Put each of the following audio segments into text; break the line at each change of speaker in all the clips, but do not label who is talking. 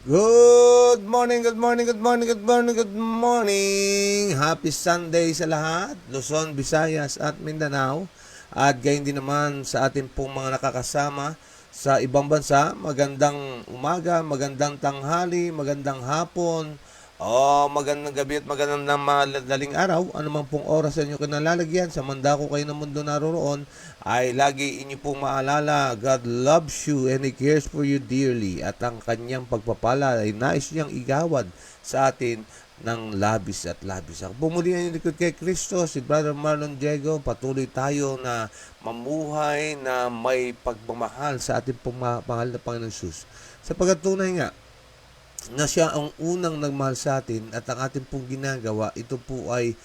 Good morning, good morning, good morning, good morning, good morning. Happy Sunday sa lahat, Luzon, Visayas at Mindanao. At gayon din naman sa ating pong mga nakakasama sa ibang bansa. Magandang umaga, magandang tanghali, magandang hapon, magandang gabi at magandang madaling araw. Ano man pong oras sa inyo kinalalagyan, sa mandako kayo ng mundo naroroon, ay lagi inyo pong maalala, God loves you and He cares for you dearly. At ang kanyang pagpapala ay nais niyang igawad sa atin ng labis at labis. Ako pumuli ang likod kay Kristo, si Brother Marlon Diego. Patuloy tayo na mamuhay na may pagmamahal sa ating pong mahal na Panginoon Jesus. Sa pagkatunay nga, na siya ang unang nagmahal sa atin at ang ating pong ginagawa, ito po ay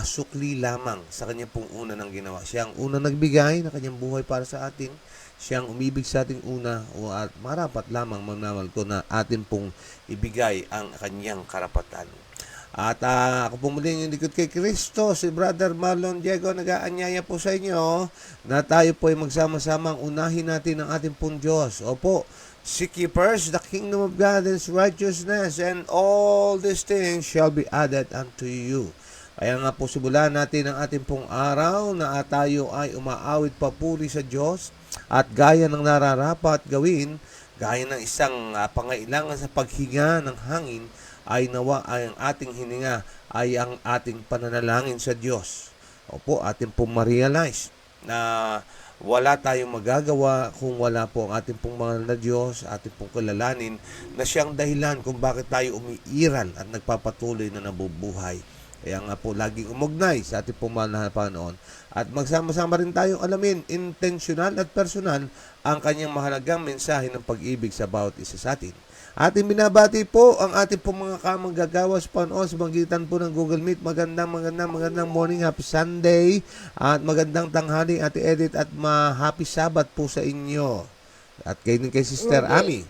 sukli lamang sa kanya pong una ng ginawa. Siya ang unang nagbigay ng kanyang buhay para sa atin. Siya ang umibig sa ating una at marapat lamang magnamal ko na atin pong ibigay ang kanyang karapatan. At ako pumuling yung likod kay Kristo, si Brother Marlon Diego, nag-aanyaya po sa inyo na tayo po ay magsama-samang unahin natin ang ating pong Diyos. Opo, seek ye first the kingdom of God and His righteousness, and all these things shall be added unto you. Kaya nga po simulan natin ang ating pong araw na tayo ay umaawit papuri sa Diyos at gaya ng nararapat gawin, gaya ng isang pangailangan sa paghinga ng hangin, ay nawa ay ang ating hininga ay ang ating pananalangin sa Diyos. Opo, ating pong ma-realize na wala tayong magagawa kung wala po ang ating pong mahal na Diyos, ating pong kilalanin na siyang dahilan kung bakit tayo umiiral at nagpapatuloy na nabubuhay. Kaya nga po, laging umugnay sa ating pong mahal na Panginoon. At magsama-sama rin tayong alamin, intentional at personal, ang kanyang mahalagang mensahe ng pag-ibig sa bawat isa sa atin. Ating binabati po ang ating pong mga kamanggagawa sa Panginoon sa magitan po ng Google Meet. Magandang morning, happy Sunday at magandang tanghali, Ate Edith, at happy Sabbath po sa inyo. At kayo din kay Sister
Mag-
Ami.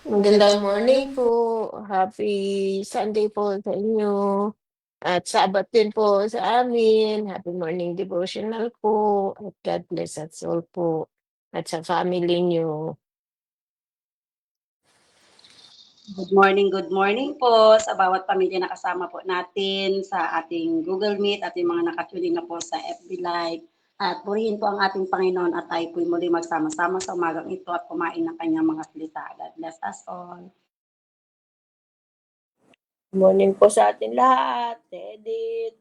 Magandang morning po. Happy Sunday po sa inyo. At Sabat din po sa amin. Happy morning devotional po. At God bless us all po. At sa family niyo.
Good morning po sa bawat pamilya na kasama po natin sa ating Google Meet at yung mga nakatuloy na po sa FB Live. At purihin po ang ating Panginoon at tayo po muli magsama-sama sa umagang ito at kumain ng kanyang mga salita. God bless us all.
Morning po sa atin lahat. Edith,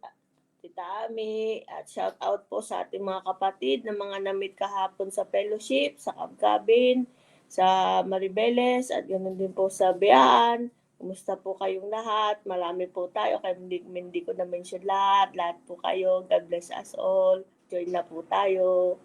Tita Ami, at shout out po sa ating mga kapatid na mga namit kahapon sa fellowship, sa Kabkabin, sa Maribeles, at ganoon din po sa Biyaan. Kumusta po kayong lahat? Marami po tayo, kaya hindi ko na-mention lahat po kayo. God bless us all. Join na po tayo.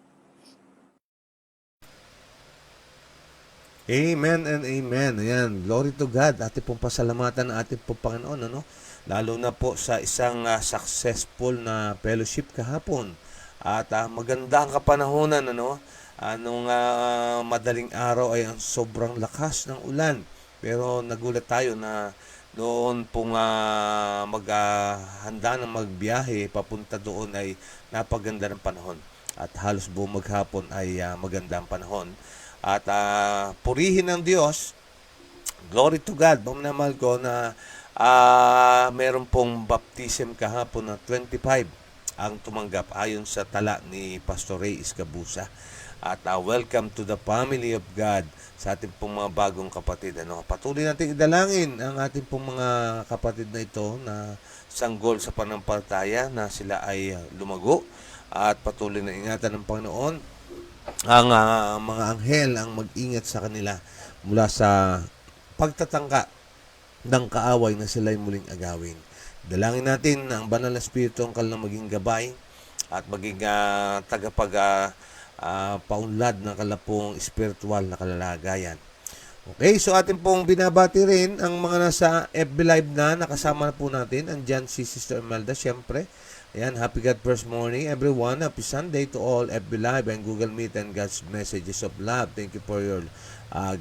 Amen and amen. Ayan, glory to God. Ating pong pasalamatan ng ating pong Panginoon, ano? Lalo na po sa isang successful na fellowship kahapon. At maganda ang kapanahonan, ano? Anong madaling araw ay ang sobrang lakas ng ulan. Pero nagulat tayo na noon pong maghanda ng magbiyahe papunta doon ay napaganda ng panahon. At halos buong maghapon ay maganda ang panahon. At purihin ng Diyos, glory to God, mamamahal ko na meron pong baptism kahapon na 25 ang tumanggap ayon sa tala ni Pastor Ray Iscabusa. At welcome to the family of God sa ating pong mga bagong kapatid. Ano? Patuloy natin idalangin ang ating pong mga kapatid na ito na sanggol sa panampalataya na sila ay lumago at patuloy na ingatan ng Panginoon ang mga anghel ang mag-ingat sa kanila mula sa pagtatangka ng kaaway na sila'y muling agawin. Dalangin natin na ang banal na espiritu ang kanilang maging gabay at maging paunlad ng kalapong espiritual na kalalagayan. Okay, so atin pong binabati rin ang mga nasa FB Live na nakasama na po natin. Andyan si Sister Imelda, syempre. Ayan, happy God first morning everyone. Happy Sunday to all FB Live and Google Meet and God's messages of love. Thank you for your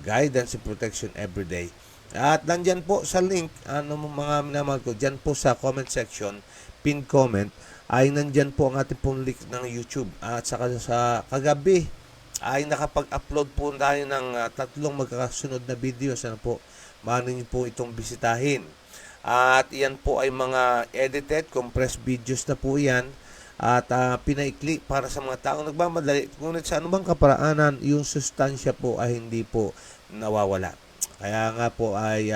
guidance and protection every day. At nandyan po sa link, mga minamahal ko, dyan po sa comment section, pin comment, ay nandyan po ang ating pong link ng YouTube. At saka sa kagabi, ay nakapag-upload po tayo ng tatlong magkakasunod na videos. Ano po, maaari niyo po itong bisitahin. At iyan po ay mga edited, compressed videos na po yan. At pinaikli para sa mga taong nagmamadali. Ngunit sa anumang kaparaanan, yung sustansya po ay hindi po nawawala. Kaya nga po ay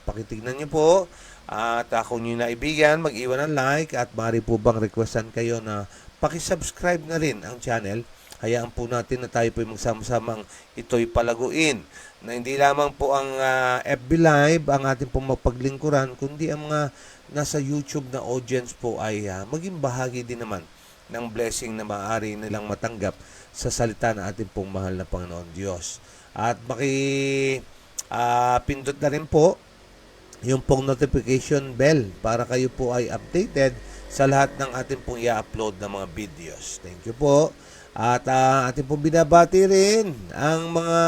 pakitignan niyo po. At kung nyo naibigan, mag-iwan ng like at maaari po bang requestan kayo na pakisubscribe na rin ang channel. Hayaan po natin na tayo po magsama-samang ito'y palaguin. Na hindi lamang po ang FB Live ang ating pong mapaglingkuran, kundi ang mga nasa YouTube na audience po ay maging bahagi din naman ng blessing na maaari nilang matanggap sa salita ng ating pong mahal na Panginoon Diyos. At pindot na rin po yung pong notification bell para kayo po ay updated sa lahat ng ating pong i-upload na mga videos. Thank you po. At ating pong binabati rin ang mga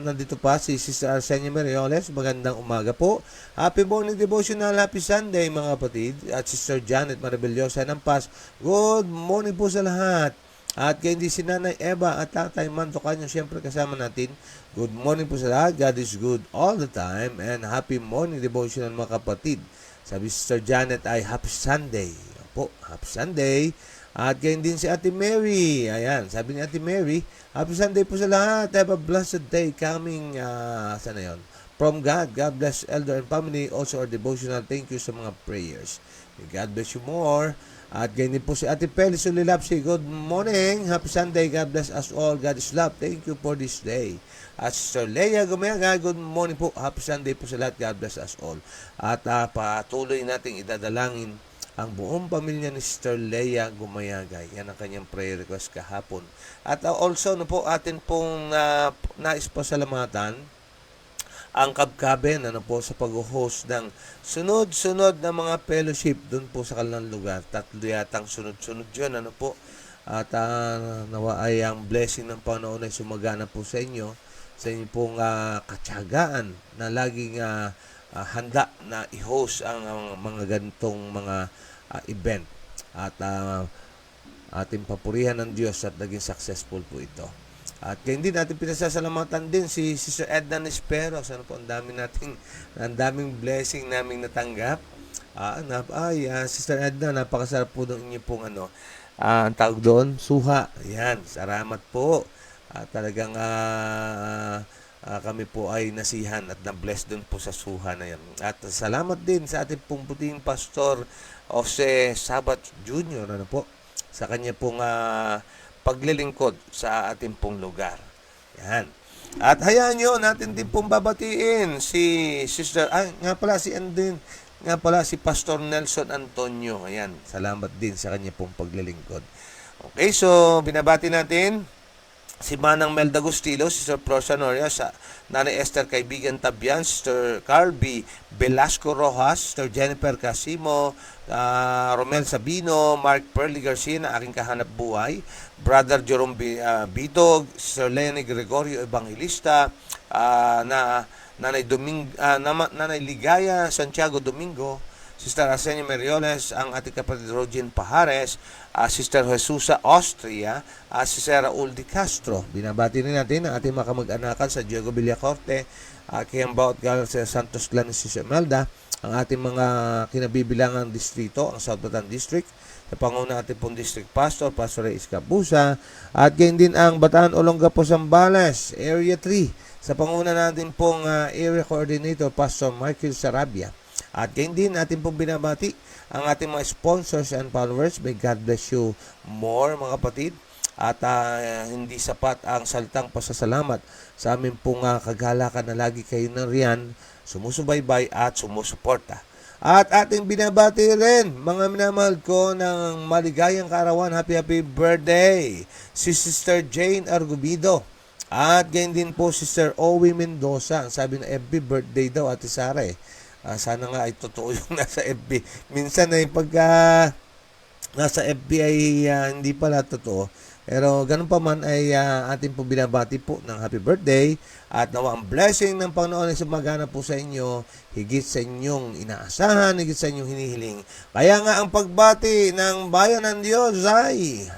nandito pa, si Sister Arsenia Merioles. Magandang umaga po. Happy morning devotional, happy Sunday mga kapatid. At Sister Janet Maravillosa ng Paz. Good morning po sa lahat. At kaya hindi si Nanay Eva at Tatay Manto Canyo, siyempre kasama natin. Good morning po sa lahat. God is good all the time. And happy morning devotional mga kapatid. Sabi Sister Janet ay happy Sunday. Po, happy Sunday. At ganyan din si Ate Mary. Ayan, sabi ni Ate Mary, happy Sunday po sa lahat. Have a blessed day coming, sana yun? From God. God bless Elder and family. Also our devotional. Thank you sa mga prayers. May God bless you more. At ganyan din po si Ate Peli Sulilapsi. Good morning. Happy Sunday. God bless us all. God is love. Thank you for this day. At Sister Leia Gumayaga, good morning po. Happy Sunday po sa lahat. God bless us all. At patuloy nating idadalangin ang buong pamilya ni Sister Leia Gumayagay. Yan ang kanyang prayer request kahapon. At also, po, atin pong nais pasalamatan ang Kabkaben, po, sa pag-host ng sunod-sunod na mga fellowship doon po sa kanilang lugar. 3 yatang sunod-sunod yun, po. At nawa ay ang blessing ng Panginoon ay sumagana po sa inyo pong katyagaan na laging handa na i-host ang mga ganitong mga event. At ating papurihan ng Diyos at naging successful po ito. At kaya hindi natin pinasasalamatan din si Sister Edna Nesperos. Po, ang daming blessing naming natanggap. Sister Edna, napakasarap po ng inyo pong ang tawag doon, suha. Yan, salamat po. Talagang kami po ay nasihan at na-bless dun po sa suha na yan. At salamat din sa ating pong puting Pastor Jose Sabat Jr. Po, sa kanya pong paglilingkod sa ating pong lugar. Yan. At hayaan nyo natin din pong babatiin si Sister, si Pastor Nelson Antonio. Ayan, salamat din sa kanya pong paglilingkod. Okay, so binabati natin si Manang Melda Gustilo, Sister Prosa Noria, sa Nanay Esther Kaibigan Tabian, Sister Carl B. Velasco Rojas, Sister Jennifer Casimo, Romel Sabino, Mark Perly Garcia na aking kahanap buhay, Brother Jerome Bitog, Sister Lenny Gregorio Evangelista, Nanay Ligaya Santiago Domingo, Sister Arsenia Merioles, ang ating kapatid Rogen Pajares, Sister Jesusa Austria, Sister Raul Di Castro. Binabati rin natin ang ating mga kamag-anakan sa Diego Villacorte, Kiambaut Galang sa Santos Clan ni Sister Melda, ang ating mga kinabibilangang distrito, ang South Bataan District, sa panguna ating pong District Pastor, Pastor Reyes Cabusa, at gayon din ang Bataan Olongapo Zambales, Area 3, sa panguna natin pong Area Coordinator, Pastor Michael Sarabia. At gayon din natin pong binabati ang ating mga sponsors and followers. May God bless you more mga kapatid. At hindi sapat ang salitang pasasalamat sa amin pong kagalakan na lagi kayo na riyan, sumusubaybay at sumusuporta. At ating binabati rin mga minamahal ko ng maligayang kaarawan. Happy birthday si Sister Jane Argubido. At gayon din po Sister Owie Mendoza. Ang sabi na FB birthday daw Ate Sara sana nga ay totoo yung nasa FB. Minsan ay pagka nasa FB ay hindi pala totoo. Pero ganun pa man ay ating po binabati po ng happy birthday at nawa ang blessing ng Panginoon ay sumagana po sa inyo higit sa inyong inaasahan, higit sa inyong hinihiling. Kaya nga ang pagbati ng bayan ng Diyos ay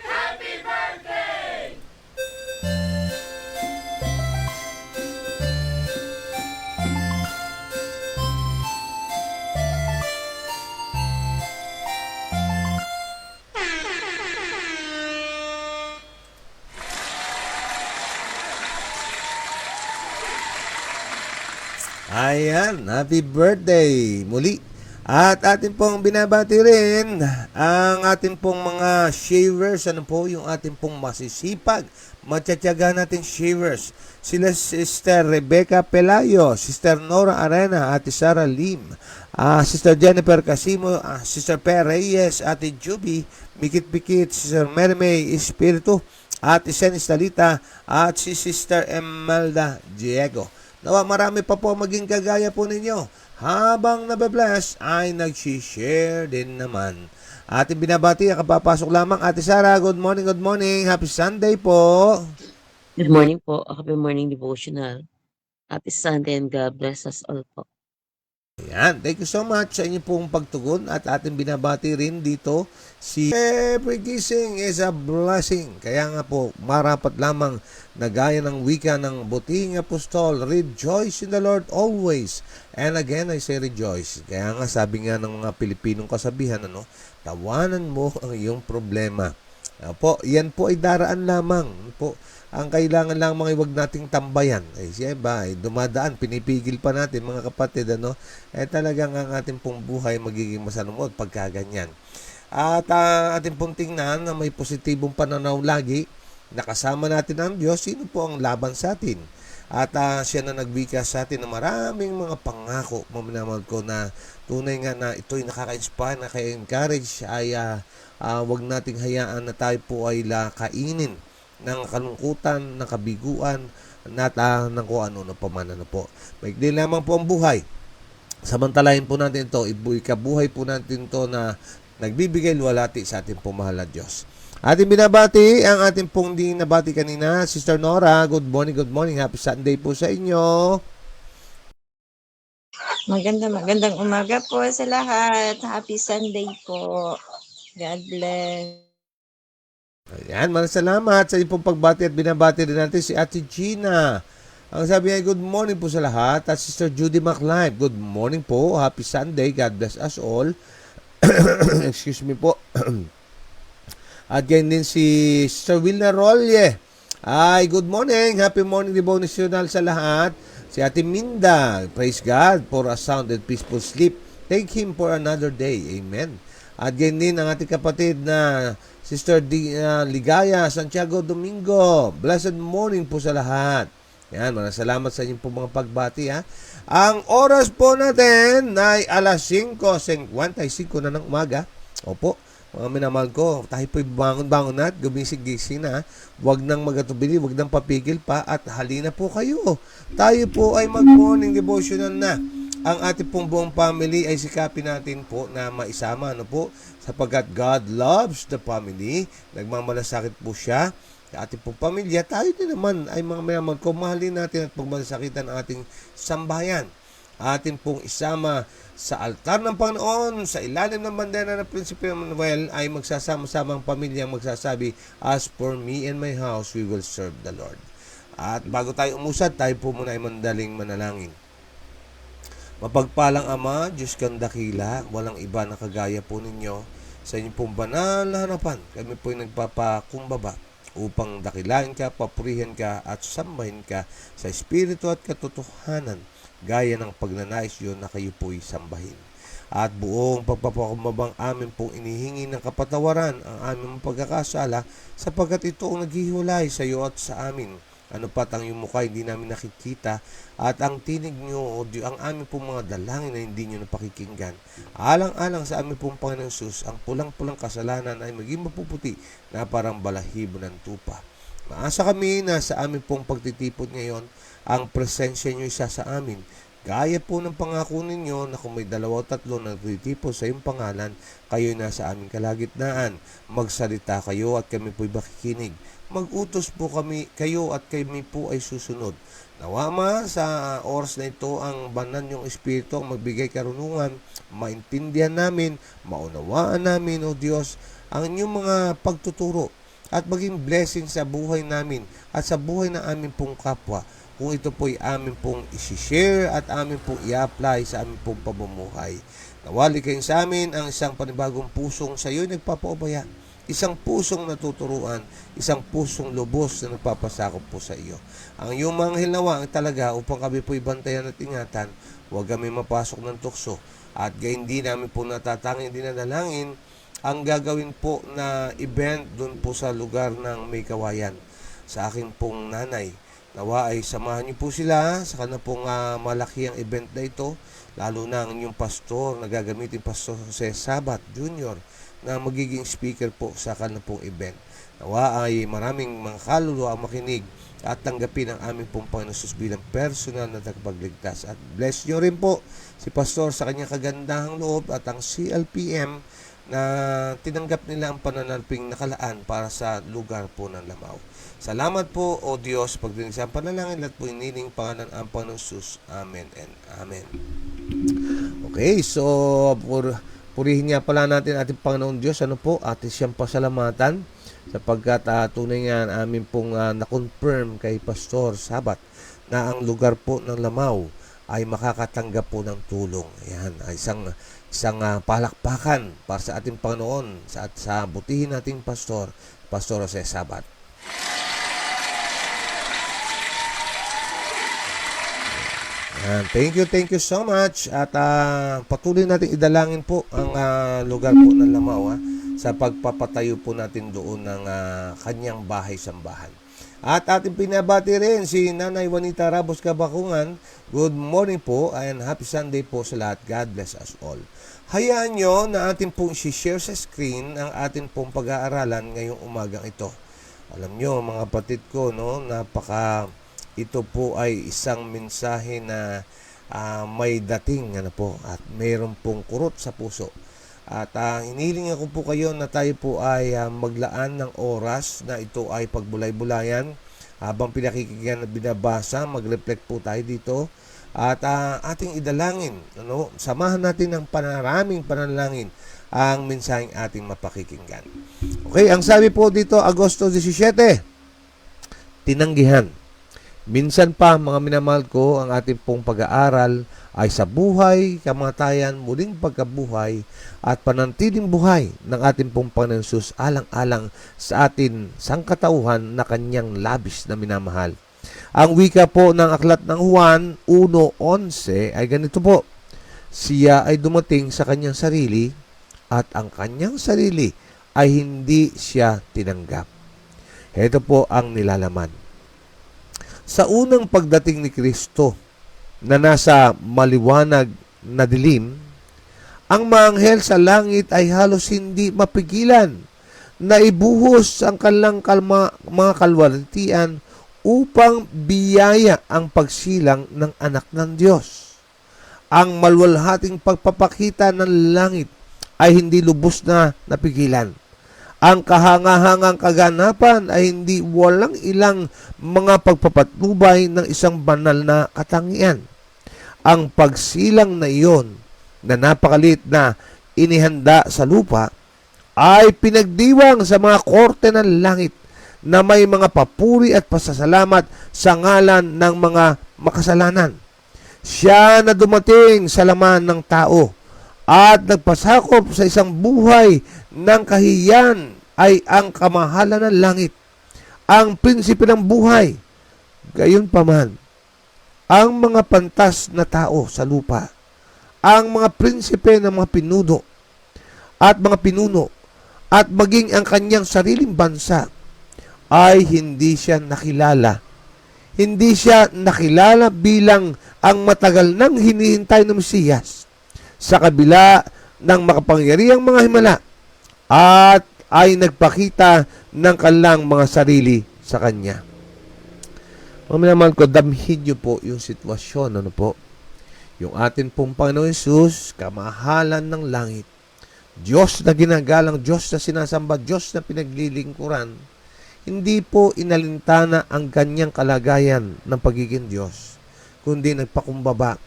Happy birthday!
Ayan, happy birthday muli. At atin pong binabati rin ang atin pong mga shavers. Ano po yung atin pong masisipag, matyatsyaga natin shavers. Sila Sister Rebecca Pelayo, Sister Nora Arena, Ate Sara Lim, Sister Jennifer Casimo, Sister Per Reyes, Ate Juby, Mikit-Pikit, Sister Mary May Espiritu, Ate Senis Talita, at si Sister Emelda Diego. Nawa marami pa po maging kagaya po ninyo. Habang nababless ay nag-share din naman. Ating binabati, kapapasok lamang. Ate Sara, good morning, good morning. Happy Sunday po.
Good morning po. Happy morning devotional. Happy Sunday and God bless us all po.
Ayan, thank you so much sa inyo pong pagtugon at ating binabati rin dito si every gising is a blessing. Kaya nga po, marapat lamang na gaya ng wika ng butihing apostol, rejoice in the Lord always. And again, I say rejoice. Kaya nga sabi nga ng mga Pilipinong kasabihan, tawanan mo ang iyong problema. Po, yan po ay daraan lamang. Po, ang kailangan lang mga iwag nating tambayan. Siya ba, dumadaan, pinipigil pa natin mga kapatid, talagang ang ating pong buhay magiging masalumot pagka ganyan. At ating pong tingnan na may positibong pananaw lagi, nakasama natin ang Diyos, sino po ang laban sa atin? At siya na nagbika sa atin ng maraming mga pangako, maminamahal ko na tunay nga na ito'y nakaka-inspire, nakaka-encourage, ay wag nating hayaan na tayo po ay kainin ng kalungkutan, ng kabiguan, ng kung ano na pamana na po. Maigli lamang po ang buhay. Samantalahin po natin ito, ikabuhay po natin ito na nagbibigay luwalhati sa ating pong mahal na Diyos. Ating binabati ang ating pong di nabati kanina, Sister Nora. Good morning, happy Sunday po sa inyo.
Magandang umaga po sa lahat. Happy Sunday po. God bless.
Ayan, maraming salamat sa inyong pong pagbati at binabati rin natin si Ate Gina. Ang sabi ay good morning po sa lahat. At Sister Judy MacLive, good morning po. Happy Sunday. God bless us all. Excuse me po. At ganyan din si Sister Wilna Rolye. Ay, good morning. Happy morning devotional sa lahat. Si Ate Minda, praise God for a sound and peaceful sleep. Thank Him for another day. Amen. At ganyan din ang ating kapatid na Sister Ligaya Santiago Domingo. Blessed morning po sa lahat. Yan, maraming salamat sa inyong po mga pagbati. Ang oras po natin ay alas 5:55 na ng umaga. Opo, mga minamahal ko, tayo po'y bangon-bangon na at gumising-gising na. Huwag nang magatubili, huwag nang papigil pa at halina po kayo. Tayo po ay mag-morning devotional na. Ang ating pong buong family ay sikapin natin po na maisama, sapagkat God loves the family. Nagmamalasakit po siya sa ating pong pamilya. Tayo din naman ay mga mayaman ko, mahalin natin at pagmalasakitan ang ating sambahayan. Atin pong isama sa altar ng Panginoon, sa ilalim ng bandera ng Prinsipe Emmanuel, ay magsasama-sama ang pamilya magsasabi, as for me and my house, we will serve the Lord. At bago tayo umusad, tayo po muna ay mandaling manalangin. Mapagpalang Ama, Diyos kang dakila, walang iba na kagaya po ninyo. Sa inyong pong banal na harapan, kami po ay nagpapakumbaba upang dakilain ka, papurihan ka at sambahin ka sa espiritu at katotohanan, gaya ng pagnanais yun na kayo po'y sambahin. At buong pagpapakumbabang amin pong inihingi ng kapatawaran ang aming pagkakasala, sapagkat ito ang naghihiwalay sa iyo at sa amin. Ano pat ang iyong mukha hindi namin nakikita, at ang tinig nyo o ang aming pong mga dalangin na hindi nyo napakikinggan. Alang-alang sa aming pong Panginoon Sus, ang pulang-pulang kasalanan ay maging mapuputi na parang balahibo ng tupa. Maasa kami na sa aming pong pagtitipon ngayon, ang presensya nyo isa sa amin. Gaya po ng pangako ninyo na kung may 2 o 3 na nagtitipon sa iyong pangalan, kayo nasa aming kalagitnaan. Magsalita kayo at kami po'y makikinig. Mag-utos po kami kayo at kami po ay susunod. Nawama sa oras na ito ang banal niyong Espiritu ang magbigay karunungan, maintindihan namin, maunawaan namin, O Diyos, ang inyong mga pagtuturo at maging blessing sa buhay namin at sa buhay ng aming pong kapwa. Kung ito po'y amin pong isi-share at amin pong i-apply sa aming pong pamumuhay. Nawali kayo sa amin ang isang panibagong pusong sa iyo nagpapaubaya isang pusong natuturuan, isang pusong lubos na nagpapasakop po sa iyo. Ang iyong mga hilawang talaga upang kami po ibantayan at ingatan, huwag kami mapasok ng tukso. At gayon din namin po natatanging dinadalangin ang gagawin po na event doon po sa lugar ng May Kawayan sa aking pong nanay. Nawa ay samahan niyo po sila sa kanila pong malaki ang event na ito, lalo na ang inyong pastor na gagamitin, Pastor Jose Sabat Jr., na magiging speaker po sa kanila pong event. Nawa ay maraming mga kaluluwa ang makinig at tanggapin ang aming pong Panginoon Jesus bilang personal na tagapagligtas. At bless nyo rin po si Pastor sa kanyang kagandahang loob at ang CLPM na tinanggap nila ang pananalping nakalaan para sa lugar po ng Lamao. Salamat po, O Diyos, pagdinig sa panalangin at po iniling pangalan ang Panginoon Jesus. Amen and Amen. Okay, so purihin niya pala natin ating Panginoon Diyos, atin siyang pasalamatan sapagkat tunay nga amin pong na-confirm kay Pastor Sabat na ang lugar po ng Lamao ay makakatanggap po ng tulong. Ayan, ay isang palakpakan para sa ating Panginoon sa butihin nating Pastor Jose Sabat. Ayan, thank you so much at patuloy natin idalangin po ang lugar po ng Lamao sa pagpapatayo po natin doon ng kanyang bahay-sambahan. At ating pinabati rin si Nanay Juanita Rabos Kabakungan. Good morning po and happy Sunday po sa lahat. God bless us all. Hayaan nyo na ating pong share sa screen ang ating pong pag-aaralan ngayong umagang ito. Alam nyo mga kapatid ko, ito po ay isang mensahe na may dating at mayroon pong kurot sa puso. At hinihiling ako po kayo na tayo po ay maglaan ng oras na ito ay pagbulay-bulayan habang pinakikinggan at binabasa, mag-reflect po tayo dito at ating idalangin. Samahan natin ng maraming panalangin ang mensaheng ating mapakikinggan. Okay, ang sabi po dito, Agosto 17, tinanggihan. Minsan pa, mga minamahal ko, ang ating pong pag-aaral ay sa buhay, kamatayan, muling pagkabuhay, at panantiling buhay ng ating pong Panginoon Jesus alang-alang sa atin sangkatauhan na kanyang labis na minamahal. Ang wika po ng aklat ng Juan 1:11 ay ganito po, siya ay dumating sa kanyang sarili at ang kanyang sarili ay hindi siya tinanggap. Ito po ang nilalaman. Sa unang pagdating ni Kristo na nasa maliwanag na dilim, ang mga anghel sa langit ay halos hindi mapigilan na ibuhos ang kanilang mga kalwalhatian upang biyaya ang pagsilang ng anak ng Diyos. Ang maluwalhating pagpapakita ng langit ay hindi lubos na napigilan. Ang kahangahangang kaganapan ay hindi walang ilang mga pagpapatnubay ng isang banal na katangian. Ang pagsilang na iyon na napakalit na inihanda sa lupa ay pinagdiwang sa mga korte ng langit na may mga papuri at pasasalamat sa ngalan ng mga makasalanan. Siya na dumating sa laman ng tao at nagpasakop sa isang buhay ng kahiyan ay ang kamahalan ng langit, ang prinsipe ng buhay. Gayunpaman, ang mga pantas na tao sa lupa, ang mga prinsipe ng mga pinuno, at maging ang kanyang sariling bansa, ay hindi siya nakilala. Hindi siya nakilala bilang ang matagal nang hinihintay ng Mesiyas sa kabila ng makapangyarihang mga himala at ay nagpakita ng kanilang mga sarili sa Kanya. Mga minamahal ko, damhin niyo po yung sitwasyon, yung atin pong Panginoon Jesus, kamahalan ng langit, Diyos na ginagalang, Diyos na sinasamba, Diyos na pinaglilingkuran, hindi po inalintana ang kanyang kalagayan ng pagiging Diyos, kundi nagpakumbaba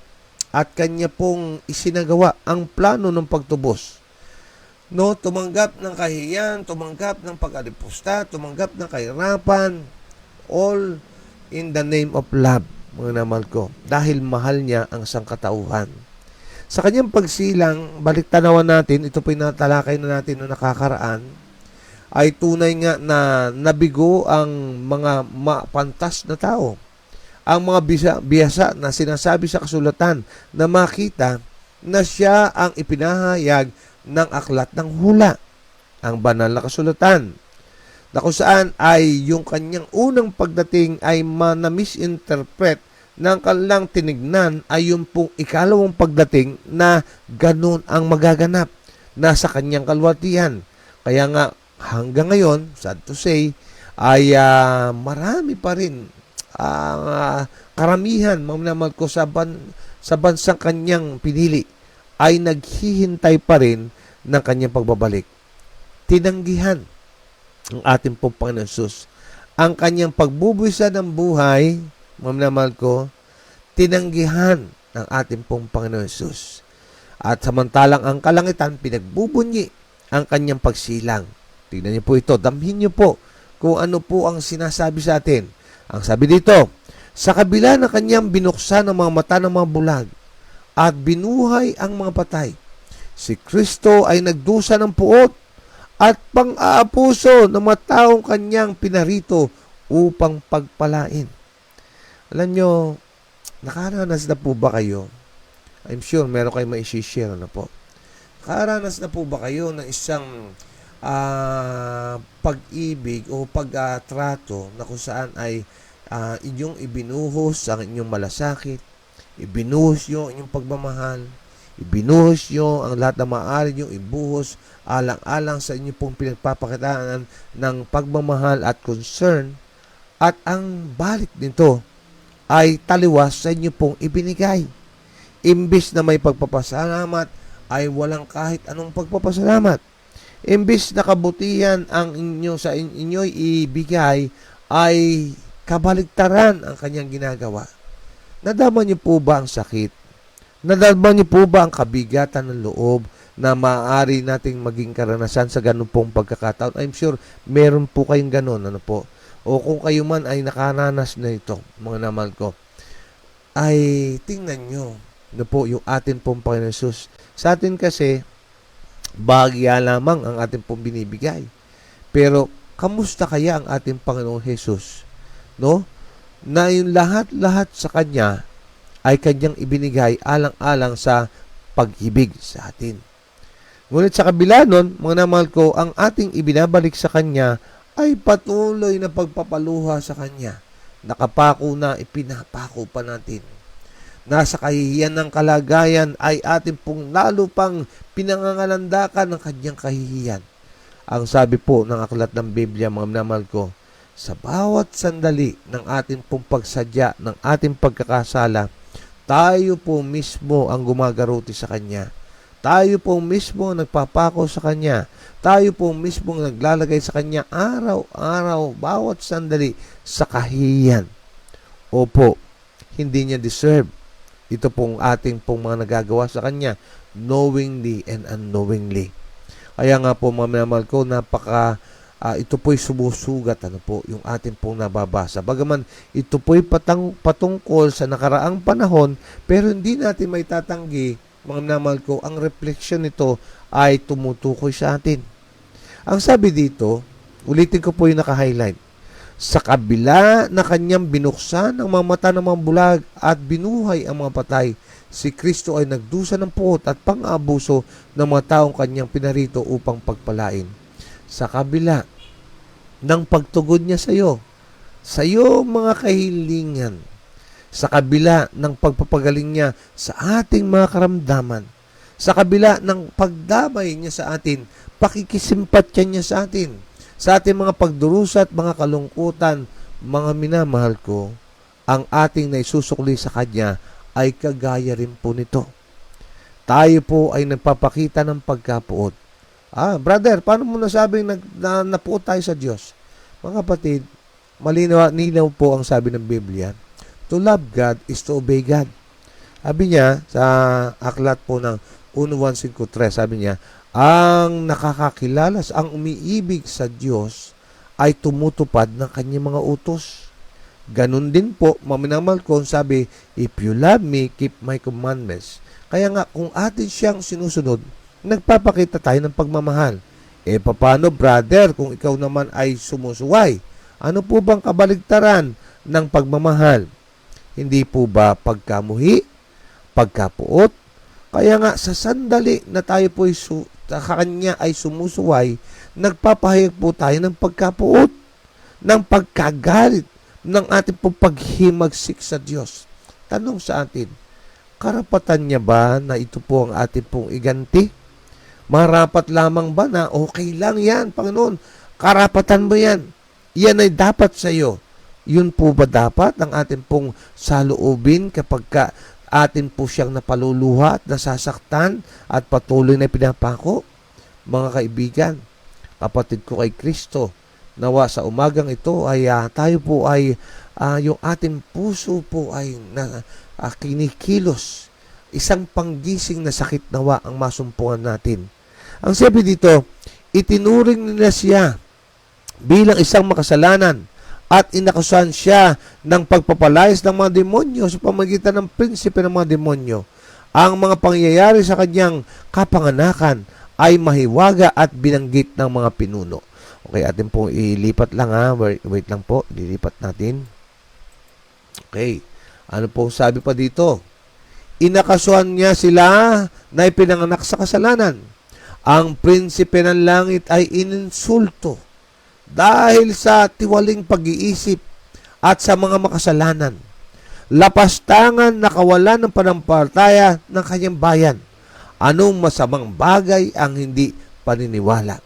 at kanya pong isinagawa ang plano ng pagtubos. Tumanggap ng kahiyan, tumanggap ng pag-alipusta, tumanggap ng kahirapan, all in the name of love, mga namal ko, dahil mahal niya ang sangkatauhan. Sa kanyang pagsilang, balik tanawan natin, ito po yung natalakay na natin noong nakakaraan, ay tunay nga na nabigo ang mga mapantas na tao. Ang mga biyasa na sinasabi sa kasulatan na makita na siya ang ipinahayag ng aklat ng hula, ang banal na kasulatan, na kung saan ay yung kanyang unang pagdating ay na-misinterpret ng kanilang tinignan ay yung pong ikalawang pagdating na ganun ang magaganap nasa kanyang kalwatihan. Kaya nga hanggang ngayon, sad to say, ay marami pa rin ang karamihan, mamnamal ko sa bansang kanyang pinili, ay naghihintay pa rin ng kanyang pagbabalik. Tinanggihan ang ating pong Panginoon Jesus ang kanyang pagbubuwisa ng buhay, mamnamal ko, tinanggihan ng ating pong Panginoon Jesus. At samantalang ang kalangitan, pinagbubunyi ang kanyang pagsilang. Tingnan niyo po ito, damhin niyo po kung ano po ang sinasabi sa atin. Ang sabi dito, sa kabila na kanyang binuksan ang mga mata ng mga bulag at binuhay ang mga patay, si Kristo ay nagdusa ng puot at pang-aapuso ng mga taong kanyang pinarito upang pagpalain. Alam nyo, nakaranas na po ba kayo? I'm sure meron kayo mai-share na po. Nakaranas na po ba kayo ng isang pag-ibig o pagtrato na kung saan ay inyong ibinuhos ang inyong malasakit, ibinuhos yung inyong pagmamahal, ibinuhos nyo ang lahat na maaari nyo ibuhos alang-alang sa inyong pong pinagpapakitaan ng pagmamahal at concern, at ang balik nito ay taliwas sa inyo pong ibinigay. Imbis na may pagpapasalamat ay walang kahit anong pagpapasalamat. Imbis na kabutihan ang inyo'y ibigay ay kabaligtaran ang kanyang ginagawa. Nadama niyo po ba ang sakit? Nadama niyo po ba ang kabigatan ng loob na maaari nating maging karanasan sa ganun pong pagkakataon? I'm sure meron po kayong ganun, ano po? O kung kayo man ay nakaranas na ito, mga naman ko, ay tingnan nyo na po yung atin pong Panginoon Jesus. Sa atin kasi, bahagya lamang ang atin pong binibigay. Pero, kamusta kaya ang ating Panginoong Jesus? No? Na yung lahat-lahat sa Kanya ay Kanyang ibinigay alang-alang sa pag-ibig sa atin. Ngunit sa kabila nun, mga namahal ko, ang ating ibinabalik sa Kanya ay patuloy na pagpapaluha sa Kanya. Nakapako na, ipinapako pa natin. Nasa kahihiyan ng kalagayan ay ating pong lalo pang pinangangalandakan ng Kanyang kahihiyan. Ang sabi po ng aklat ng Biblia, mga minamahal ko, sa bawat sandali ng ating pong pagsadya, ng ating pagkakasala, tayo po mismo ang gumagaruti sa Kanya. Tayo po mismo ang nagpapako sa Kanya. Tayo po mismo ang naglalagay sa Kanya araw-araw, bawat sandali sa kahihiyan. Opo, hindi niya deserve. Ito pong ating pong mga nagagawa sa Kanya, knowingly and unknowingly. Kaya nga po, mga minamahal ko, ito po'y sumusugat, yung ating pong nababasa. Bagaman, ito po'y patungkol sa nakaraang panahon, pero hindi natin may tatanggi, mga minamahal ko, ang refleksyon nito ay tumutukoy sa atin. Ang sabi dito, ulitin ko po yung naka-highlight, sa kabila na Kanyang binuksan ang mga mata ng mga bulag at binuhay ang mga patay, si Kristo ay nagdusa ng puot at pang-abuso ng mga taong Kanyang pinarito upang pagpalain. Sa kabila ng pagtugon niya sa iyo mga kahilingan, sa kabila ng pagpapagaling niya sa ating mga karamdaman, sa kabila ng pagdamay niya sa atin, pakikisimpatya niya sa atin, sa ating mga pagdurusa at mga kalungkutan, mga minamahal ko, ang ating naisusukli sa Kanya ay kagaya rin po nito. Tayo po ay nagpapakita ng pagkapuot. Brother, paano mo nasabing napuot tayo sa Diyos? Mga kapatid, malinaw po ang sabi ng Biblia. To love God is to obey God. Sabi niya sa aklat po ng 1:153, sabi niya, ang nakakakilala, ang umiibig sa Diyos ay tumutupad ng Kanyang mga utos. Ganun din po, maminamal ko, sabi, if you love me, keep my commandments. Kaya nga, kung atin siyang sinusunod, nagpapakita tayo ng pagmamahal. Paano brother kung ikaw naman ay sumusuway? Ano po bang kabaligtaran ng pagmamahal? Hindi po ba pagkamuhi, pagkapuot? Kaya nga sa sandali na tayo po sa kanya ay sumusuway, nagpapahayag po tayo ng pagkapuot, ng pagkagalit, ng ating pong paghimagsik sa Diyos. Tanong sa atin, karapatan niya ba na ito po ang ating pong iganti? Marapat lamang ba na okay lang yan, Panginoon? Karapatan mo yan. Yan ay dapat sa iyo. Yun po ba dapat ang ating pong saloobin kapag atin po siyang napaluluha at nasasaktan at patuloy na pinapako? Mga kaibigan, kapatid ko kay Kristo, nawa sa umagang ito ay tayo po ay yung ating puso po ay kinikilos. Isang panggising na sakit nawa ang masumpungan natin. Ang sabi dito, itinuring nila siya bilang isang makasalanan at inakusahan siya ng pagpapalayas ng mga demonyo sa pamamagitan ng prinsipe ng mga demonyo. Ang mga pangyayari sa kanyang kapanganakan ay mahiwaga at binanggit ng mga pinuno. Okay, atin pong ilipat lang wait lang po, ililipat natin. Okay, ano pong sabi pa dito? Inakasuhan niya sila na ipinanganak sa kasalanan. Ang prinsipe ng langit ay ininsulto dahil sa tiwaling pag-iisip at sa mga makasalanan. Lapastangan na kawalan ng panampalataya ng kanyang bayan. Anong masamang bagay ang hindi paniniwala?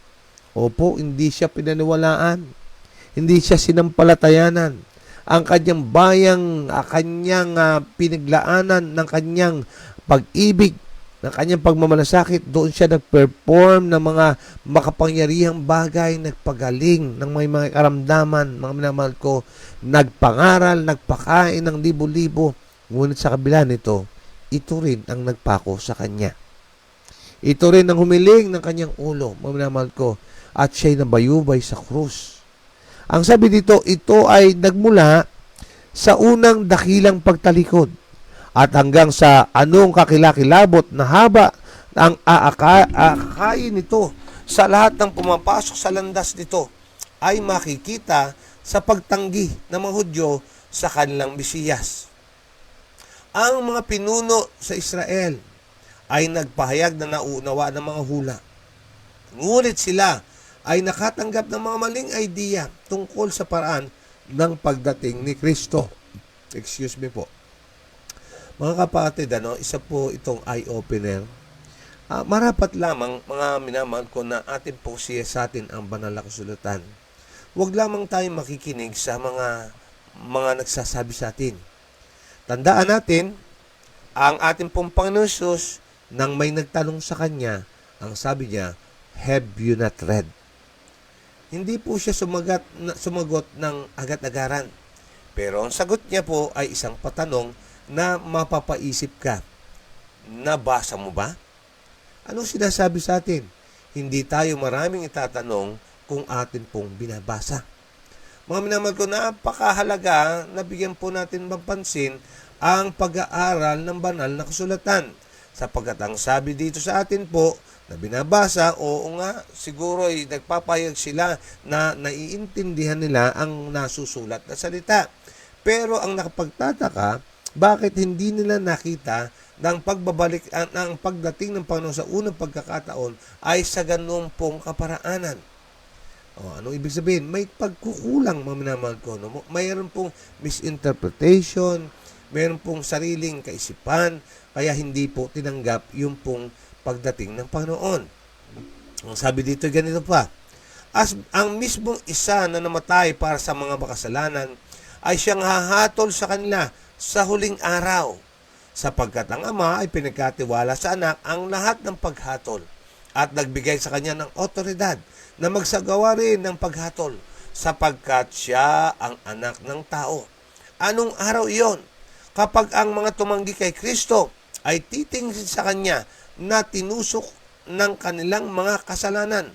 Opo, hindi siya pinaniwalaan. Hindi siya sinampalatayanan. Ang kanyang bayang, kanyang pinaglaanan ng kanyang pag-ibig, ng kanyang pagmamalasakit, doon siya nag-perform ng mga makapangyarihang bagay, nagpagaling ng mga karamdaman, mga minamahal ko, nagpangaral, nagpakain ng libo-libo. Ngunit sa kabila nito, ito rin ang nagpako sa kanya. Ito rin ang humiling ng kanyang ulo, mga minamahal ko, at siya'y nabayubay sa krus. Ang sabi dito, ito ay nagmula sa unang dakilang pagtalikod at hanggang sa anong kakilakilabot na haba ang aakayin nito sa lahat ng pumapasok sa landas nito ay makikita sa pagtanggi ng mga Hudyo sa kanilang Mesiyas. Ang mga pinuno sa Israel ay nagpahayag na nauunawa ng mga hula. Ngunit sila ay nakatanggap ng mga maling idea tungkol sa paraan ng pagdating ni Kristo. Excuse me po. Mga kapatid, isa po itong eye-opener. Marapat lamang, mga minamahal ko, na atin po siyasatin ang banal na kasulatan. Huwag lamang tayo makikinig sa mga nagsasabi sa atin. Tandaan natin, ang ating pong Panginoon Jesus, nang may nagtanong sa Kanya, ang sabi niya, have you not read? Hindi po siya sumagot ng agad-agaran. Pero ang sagot niya po ay isang patanong na mapapaisip ka. Nabasa mo ba? Anong sinasabi sa atin? Hindi tayo maraming itatanong kung atin pong binabasa. Mga minamahal ko, napakahalaga na bigyan po natin mapansin ang pag-aaral ng banal na kasulatan. Sapagkat ang sabi dito sa atin po na binabasa, oo nga, siguro ay nagpapayag sila na naiintindihan nila ang nasusulat na salita. Pero ang nakapagtataka, bakit hindi nila nakita ng pagbabalik ng pagdating ng Panginoon sa unang pagkakataon ay sa ganung pong kaparaanan? Anong ibig sabihin? May pagkukulang, mga minamahal ko. No? Mayroon pong misinterpretation, mayroon pong sariling kaisipan, kaya hindi po tinanggap yung pong pagdating ng Panginoon. Ang sabi dito, ganito pa. Ang mismong isa na namatay para sa mga makasalanan ay siyang hahatol sa kanila sa huling araw, sapagkat ang Ama ay pinagkatiwala sa Anak ang lahat ng paghatol at nagbigay sa kanya ng otoridad na magsagawa rin ng paghatol sapagkat siya ang anak ng tao. Anong araw iyon? Kapag ang mga tumanggi kay Kristo ay titingin sa Kanya na tinusok ng kanilang mga kasalanan.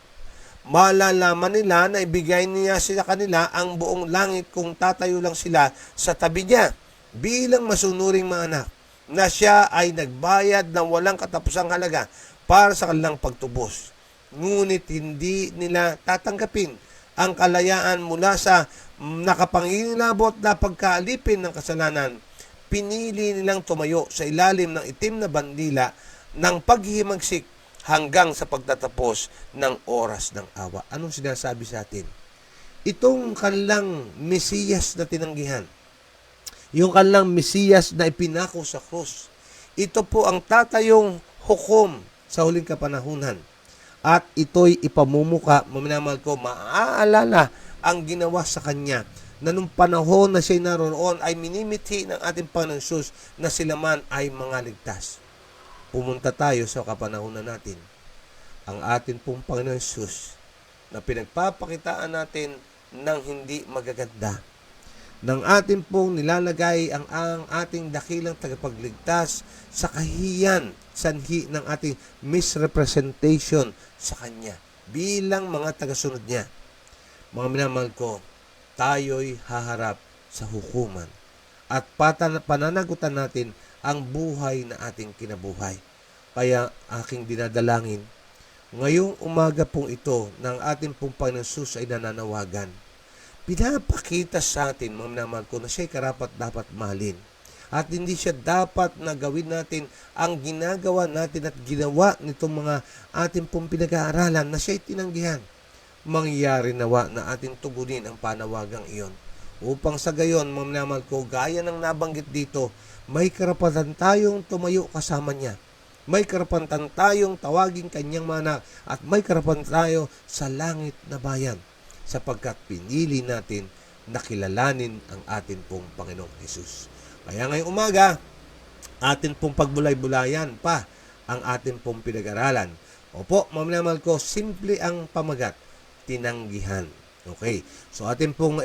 Malalaman nila na ibigay niya sila kanila ang buong langit kung tatayo lang sila sa tabi niya bilang masunuring mga anak, na siya ay nagbayad ng walang katapusang halaga para sa kanilang pagtubos. ngunit hindi nila tatanggapin ang kalayaan mula sa nakapanginilabot na pagkaalipin ng kasalanan. Pinili nilang tumayo sa ilalim ng itim na bandila ng paghihimagsik hanggang sa pagtatapos ng oras ng awa. Anong sinasabi sa atin? Itong kanilang Mesiyas na tinanggihan, yung kanilang Mesiyas na ipinako sa krus, ito po ang tatayong hukom sa huling kapanahunan. At ito'y ipamumuka, maminamahal ko, maaalala ang ginawa sa kanya na nung panahon na siya naroon ay minimithi ng ating Panginoon Jesus na sila man ay mga ligtas. Pumunta tayo sa kapanahunan natin. Ang atin pong Panginoon Jesus na pinagpapakitaan natin ng hindi magaganda. Ng atin pong nilalagay ang ating dakilang tagapagligtas sa kahiyan, sanhi ng ating misrepresentation sa Kanya bilang mga tagasunod niya. Mga minamahal ko, tayo'y haharap sa hukuman at pananagutan natin ang buhay na ating kinabuhay. Kaya aking dinadalangin, ngayong umaga pong ito ng ating pong Panginoon Jesus ay nananawagan. Pinapakita sa atin, mga minamahal ko, na siya'y karapat dapat mahalin. At hindi siya dapat na gawin natin ang ginagawa natin at ginawa nitong mga ating pong pinag-aaralan na siya'y tinanggihan. Mangyayari nawa na ating tugunin ang panawagang iyon. Upang sa gayon, mga minamahal ko, gaya ng nabanggit dito, may karapatan tayong tumayo kasama niya. May karapatan tayong tawagin kanyang mga anak at may karapatan tayo sa langit na bayan sapagkat pinili natin na kilalanin ang atin pong Panginoong Hesus. Kaya ngayong umaga, atin pong pagbulay-bulayan pa ang atin pong pinag-aralan. Opo, mga minamahal ko, simple ang pamagat, tinanggihan. Okay, so atin pong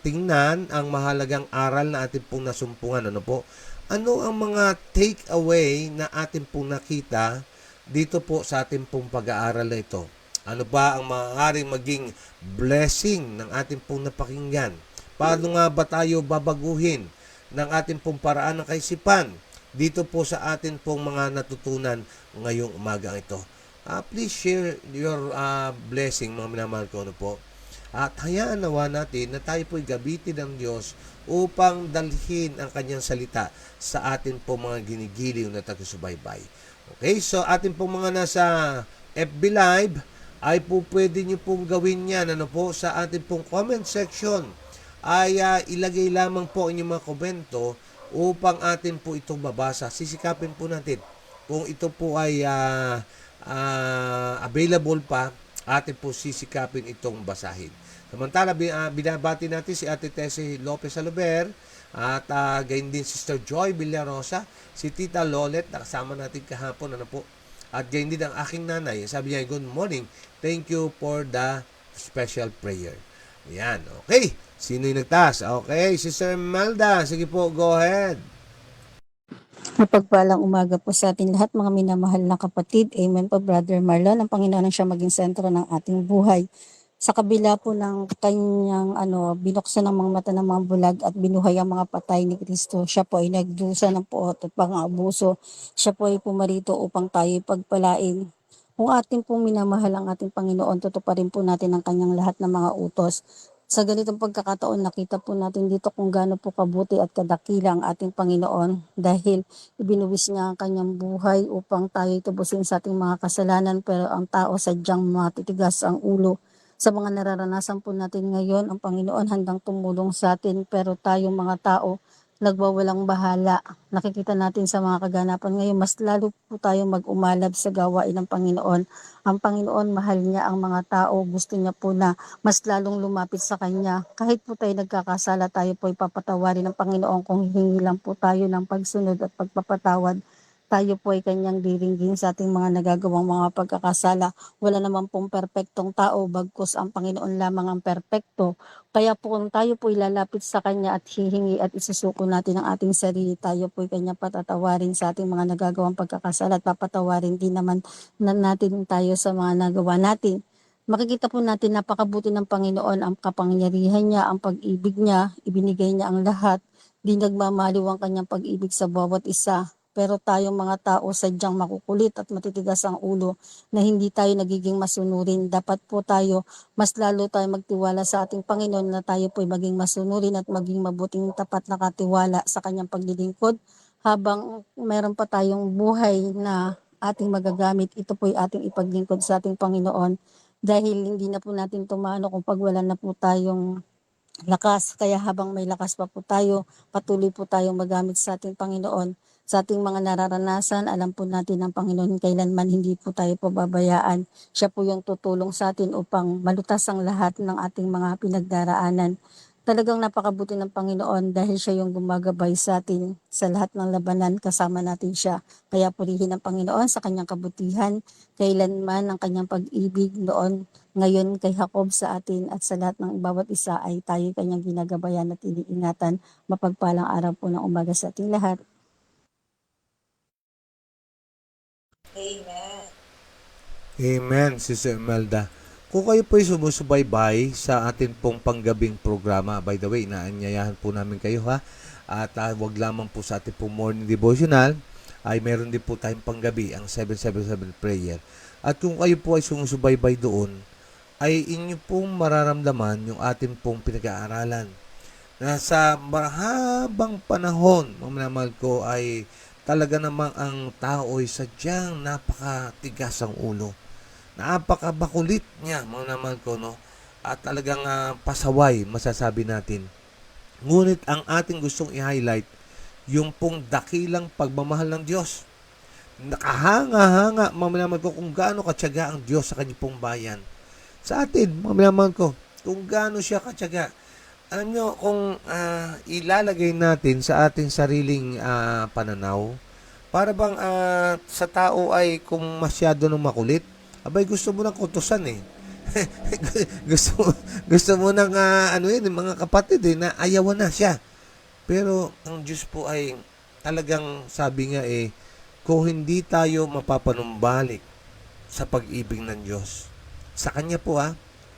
tingnan ang mahalagang aral na atin pong nasumpungan. Ano po? Ano ang mga take away na atin pong nakita dito po sa atin pong pag-aaral na ito? Ano ba ang maaaring maging blessing ng ating pong napakinggan? Paano nga ba tayo babaguhin ng ating pong paraan ng kaisipan dito po sa atin pong mga natutunan ngayong umagang ito? Please share your blessing, mga minamahal ko, ano po. At hayaan nawa natin na tayo po'y gabitin ng Diyos upang dalhin ang kanyang salita sa atin po mga ginigiliw na taga-subaybay. Okay, so atin po mga nasa FB Live ay po pwede nyo pong gawin yan ano po, sa atin pong comment section. Ay ilagay lamang po inyong mga komento upang atin po itong babasa. Sisikapin po natin kung ito po ay available pa, atin po sisikapin itong basahin. Samantala, binabati natin si Ate Tessie Lopez Aluber at gayon din Sister Joy Villarosa, si Tita Lolet, nakasama natin kahapon, ano po. At gayon din ang aking nanay. Sabi niya, good morning, thank you for the special prayer. Yan, okay. Sino yung nagtaas? Okay, Sister Melda, sige po, go ahead.
Mapagpalang umaga po sa ating lahat, mga minamahal na kapatid. Amen po, Brother Marlon. Ang Panginoon ang siya maging sentro ng ating buhay. Sa kabila po ng kanyang binuksan ng mga mata ng mga bulag at binuhay ang mga patay ni Kristo, siya po ay nagdusa ng puot at pang-abuso. Siya po ay pumarito upang tayo pagpalain. Kung ating pong minamahal ang ating Panginoon, tutuparin po natin ang kanyang lahat ng mga utos. Sa ganitong pagkakataon, nakita po natin dito kung gaano po kabuti at kadakila ang ating Panginoon dahil ibinuwis niya ang kanyang buhay upang tayo tubusin sa ating mga kasalanan, pero ang tao sadyang matitigas ang ulo. Sa mga nararanasan po natin ngayon, ang Panginoon handang tumulong sa atin, pero tayong mga tao nagwawalang bahala. Nakikita natin sa mga kaganapan ngayon, mas lalo po tayong mag-umalab sa gawain ng Panginoon. Ang Panginoon, mahal niya ang mga tao. Gusto niya po na mas lalong lumapit sa Kanya. Kahit po tayo nagkakasala, tayo po ipapatawarin ng Panginoon kung hihingi lang po tayo ng pagsunod at pagpapatawad. Tayo po ay Kanyang diringgin sa ating mga nagagawang mga pagkakasala. Wala naman pong perpektong tao, bagkus ang Panginoon lamang ang perpekto. Kaya po kung tayo po ilalapit sa Kanya at hihingi at isusuko natin ang ating sarili, tayo po ay Kanya patatawarin sa ating mga nagagawang pagkakasala at papatawarin din naman natin tayo sa mga nagawa natin. Makikita po natin napakabuti ng Panginoon, ang kapangyarihan niya, ang pag-ibig niya, ibinigay niya ang lahat. Di nagmamaliw ang kanyang pag-ibig sa bawat isa. Pero tayong mga tao sadyang makukulit at matitigas ang ulo na hindi tayo nagiging masunurin. Dapat po tayo mas lalo tayo magtiwala sa ating Panginoon na tayo po ay maging masunurin at maging mabuting tapat na katiwala sa kanyang paglilingkod habang meron pa tayong buhay na ating magagamit. Ito po ay ating ipaglingkod sa ating Panginoon dahil hindi na po natin tumano kung pag wala na po tayong lakas. Kaya habang may lakas pa po tayo, patuloy po tayong magamit sa ating Panginoon. Sa ating mga nararanasan, alam po natin ang Panginoon kailanman hindi po tayo pababayaan. Siya po yung tutulong sa atin upang malutas ang lahat ng ating mga pinagdaraanan. Talagang napakabuti ng Panginoon dahil siya yung gumagabay sa atin sa lahat ng labanan, kasama natin siya. Kaya purihin ang Panginoon sa kanyang kabutihan, kailanman ang kanyang pag-ibig noon, ngayon kay Jacob sa atin at sa lahat ng bawat isa ay tayo kanyang ginagabayan at iniingatan. Mapagpalang araw po ng umaga sa ating lahat.
Amen.
Amen, Sister Imelda. Kung kayo po ay sumusubaybay sa atin pong panggabing programa, by the way, inaanyayahan po namin kayo ha. At wag lamang po sa ating pong morning devotional, ay meron din po tayong panggabi, ang 777 prayer. At kung kayo po ay sumusubaybay doon, ay inyo pong mararamdaman yung ating pong pinag-aaralan. Na sa mahabang panahon, mga minamahal ko, ay talaga namang ang tao ay sadyang napakatigas ang ulo. Napakabakulit niya, mga naman ko, no? At talagang pasaway, masasabi natin. Ngunit ang ating gustong i-highlight, yung pong dakilang pagmamahal ng Diyos. Nakahanga-hanga, mga naman ko, kung gaano katyaga ang Diyos sa kanyang pong bayan. Sa atin, mga naman ko, kung gaano siya katyaga. Alam nyo, kung ilalagay natin sa ating sariling pananaw, para bang sa tao ay kung masyado nang makulit, abay gusto mo ng kutusan eh. gusto mo ng mga kapatid na ayawan na siya. Pero ang Diyos po ay talagang sabi nga kung hindi tayo mapapanumbalik sa pag-ibig ng Diyos, sa Kanya po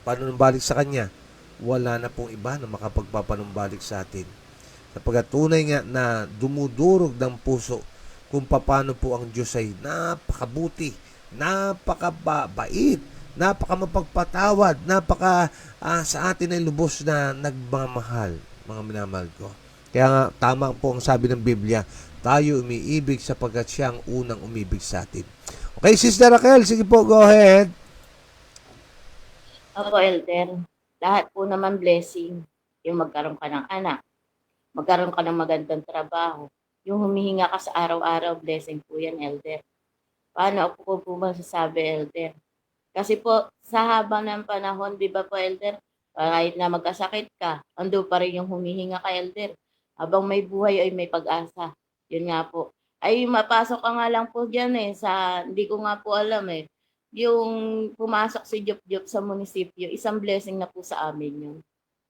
panumbalik sa Kanya, wala na pong iba na makapagpapanumbalik sa atin. Sapagkat tunay nga na dumudurog ng puso kung paano po ang Diyos ay napakabuti, napakabait, napakamapagpatawad, sa atin ay lubos na nagmamahal, mga minamahal ko. Kaya nga, tama po ang sabi ng Biblia, tayo umiibig sapagkat siya ang unang umibig sa atin. Okay, Sister Raquel, sige po, go ahead.
Opo, Elder. Lahat po naman blessing. Yung magkaroon ka ng anak, magkaroon ka ng magandang trabaho, yung humihinga ka sa araw-araw, blessing po yan, Elder. Paano ako po masasabi, Elder? Kasi po, sa haba ng panahon, di ba po, Elder, kahit na magkasakit ka, ando pa rin yung humihinga ka, Elder. Habang may buhay ay may pag-asa. Yun nga po. Ay, mapasok ka nga lang po dyan hindi ko nga po alam yung pumasok si Diop sa munisipyo, isang blessing na po sa amin yun,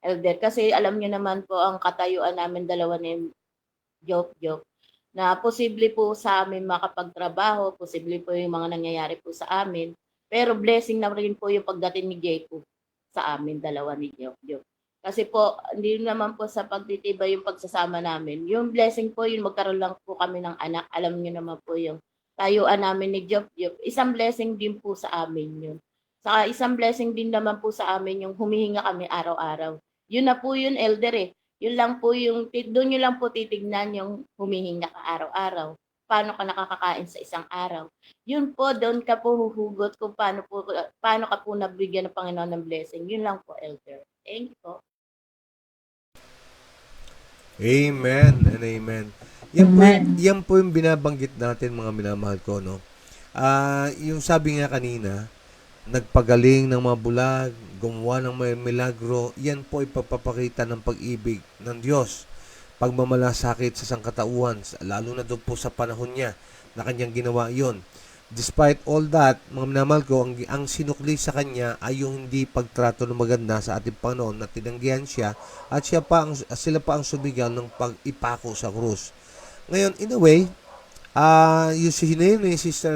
Elder. Kasi alam niyo naman po ang katayuan namin dalawa ni Diop, na posible po sa amin makapagtrabaho, posible po yung mga nangyayari po sa amin, pero blessing na rin po yung pagdating ni Jacob sa amin dalawa ni Diop. Kasi po, hindi naman po sa pagtitibay yung pagsasama namin. Yung blessing po, yung magkaroon lang po kami ng anak. Alam niyo naman po yung tayuan namin ni Diop. Isang blessing din po sa amin yun. Saka isang blessing din naman po sa amin yung humihinga kami araw-araw. Yun na po yun, Elder Yun lang po doon nyo lang po titignan yung humihinga ka araw-araw. Paano ka nakakakain sa isang araw. Yun po, doon ka po huhugot kung paano ka po nabigyan ng Panginoon ng blessing. Yun lang po, Elder. Thank you po.
Amen and amen. Yan po yung binabanggit natin, mga minamahal ko, no? Yung sabi nga kanina, nagpagaling ng mga bulag, gumawa ng may milagro, yan po ay pagpapakita ng pag-ibig ng Diyos. Pagmamalasakit sa sangkatauhan, lalo na doon po sa panahon niya na kanyang ginawa yon. Despite all that, mga minamahal ko, ang sinukli sa kanya ay yung hindi pagtrato ng maganda sa ating Panginoon na tinanggihan siya at sila pa ang sumigaw ng pag-ipako sa krus. Ngayon, in a way, yung sinayin ni Sister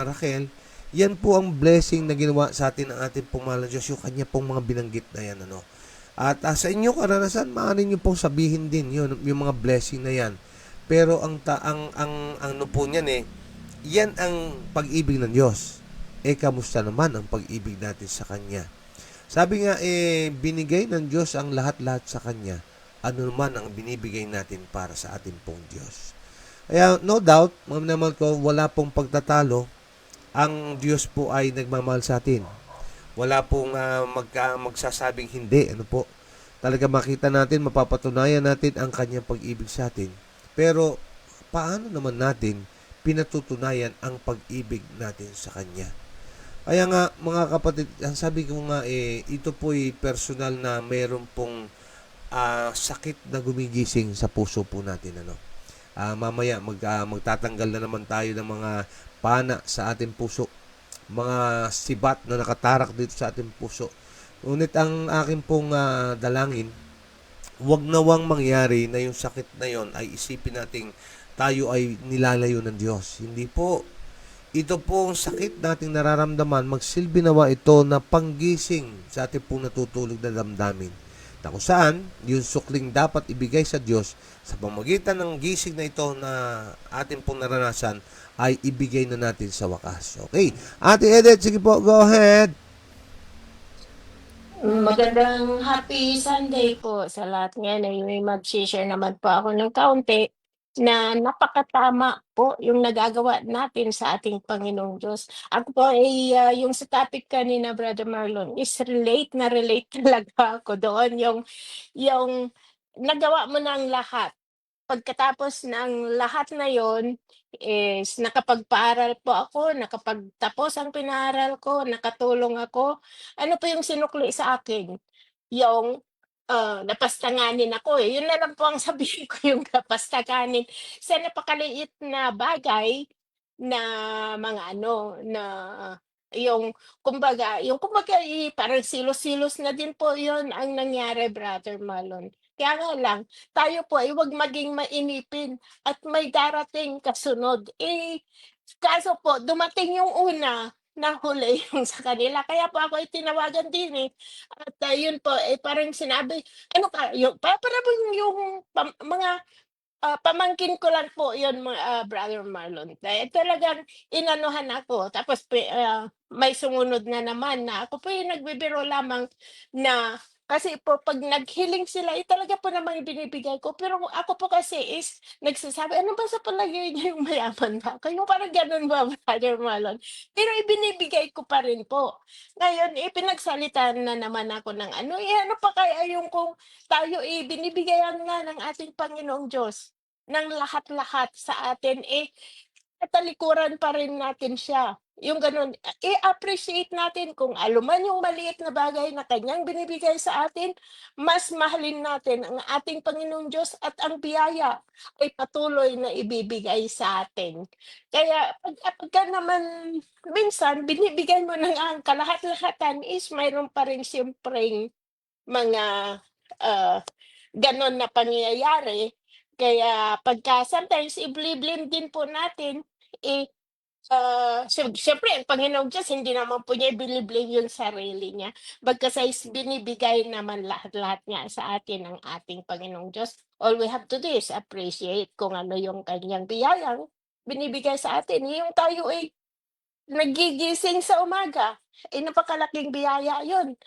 Raquel, yan po ang blessing na ginawa sa atin ng ating pong mahal na Diyos, yung kanya pong mga binanggit na yan. At sa inyo karanasan, maaari nyo pong sabihin din yun, yung mga blessing na yan. Pero ang ano po niyan yan ang pag-ibig ng Diyos. Kamusta naman ang pag-ibig natin sa Kanya? Sabi nga, binigay ng Diyos ang lahat-lahat sa Kanya. Ano naman ang binibigay natin para sa ating pong Diyos? Kaya, no doubt, mga naman ko, wala pong pagtatalo. Ang Diyos po ay nagmamahal sa atin. Wala pong magsasabing hindi. Ano po? Talaga makita natin, mapapatunayan natin ang Kanyang pag-ibig sa atin. Pero, paano naman natin pinatutunayan ang pag-ibig natin sa Kanya? Kaya nga mga kapatid, ang sabi ko nga ito po'y personal na mayroon pong sakit na gumigising sa puso po natin. Mamaya magtatanggal na naman tayo ng mga pana sa ating puso, mga sibat na nakatarak dito sa ating puso. Ngunit ang akin pong dalangin, wag nawang mangyari na yung sakit na yon ay isipin nating tayo ay nilalayo ng Diyos. Hindi po. Ito pong sakit nating nararamdaman, magsilbi nawa ito na panggising sa ating pong natutulog na damdamin. Na kung saan, yung sukling dapat ibigay sa Diyos sa pamamagitan ng gising na ito na ating pong naranasan ay ibigay na natin sa wakas. Okay. Ate Edith, sige po, go ahead.
Magandang happy Sunday po sa lahat ngayon. May mag-share naman po ako ng kaunti na napakatama po yung nagagawa natin sa ating Panginoong Diyos. Ako po ay yung sa topic kanina, Brother Marlon, is relate na relate talaga ako doon. Yung nagawa mo ng lahat. Pagkatapos ng lahat na yon is nakapagpaaral po ako, nakapagtapos ang pinaaral ko, nakatulong ako. Ano po yung sinukli sa akin? Yung napastanganin ako eh. Yun na lang po ang sabihin ko, yung napastanganin sa napakaliit na bagay na mga ano, na yung kumbaga parang silos-silos na din po yun ang nangyari, Brother Marlon. Kaya nga lang, tayo po ay huwag maging mainipin at may darating kasunod. Kaso po, dumating yung una, nahuli yung sa kanila. Kaya po ako ay tinawagan din eh. At yun po, parang sinabi, ano ka, parang yung mga pamangkin ko lang po yun, Brother Marlon. Dahil talagang inanuhan ako. Tapos may sumunod na naman na ako po yung nagbibiro lamang na kasi po pag naghiling sila, talaga po naman binibigay ko. Pero ako po kasi is nagsasabi, ano ba sa palagay niyo yung mayaman ba ako? Yung parang ganun ba, Brother Marlon? Pero ibinibigay ko pa rin po. Ngayon, pinagsalitan na naman ako ng ano, ano pa kaya yung kung tayo binibigayan nga ng ating Panginoong Diyos ng lahat-lahat sa atin, katalikuran pa rin natin siya. Yung gano'n, i-appreciate natin kung anuman yung maliit na bagay na kanyang binibigay sa atin, mas mahalin natin ang ating Panginoong Diyos at ang biyaya ay patuloy na ibibigay sa atin. Kaya pagka naman minsan binibigay mo ng ang kalahat-lahatan is mayroon pa rin siyempreng mga, ah, gano'n na pangyayari. Kaya pagka sometimes i-blame din po natin, eh, siyempre ang Panginoong Diyos hindi naman po niya bini-blame yung sarili niya. Bagkus binibigay naman lahat-lahat nga sa atin ng ating Panginoong Diyos. All we have to do is appreciate kung ano yung kanyang biyayang binibigay sa atin. Yung tayo ay nagigising sa umaga, napakalaking biyaya yun.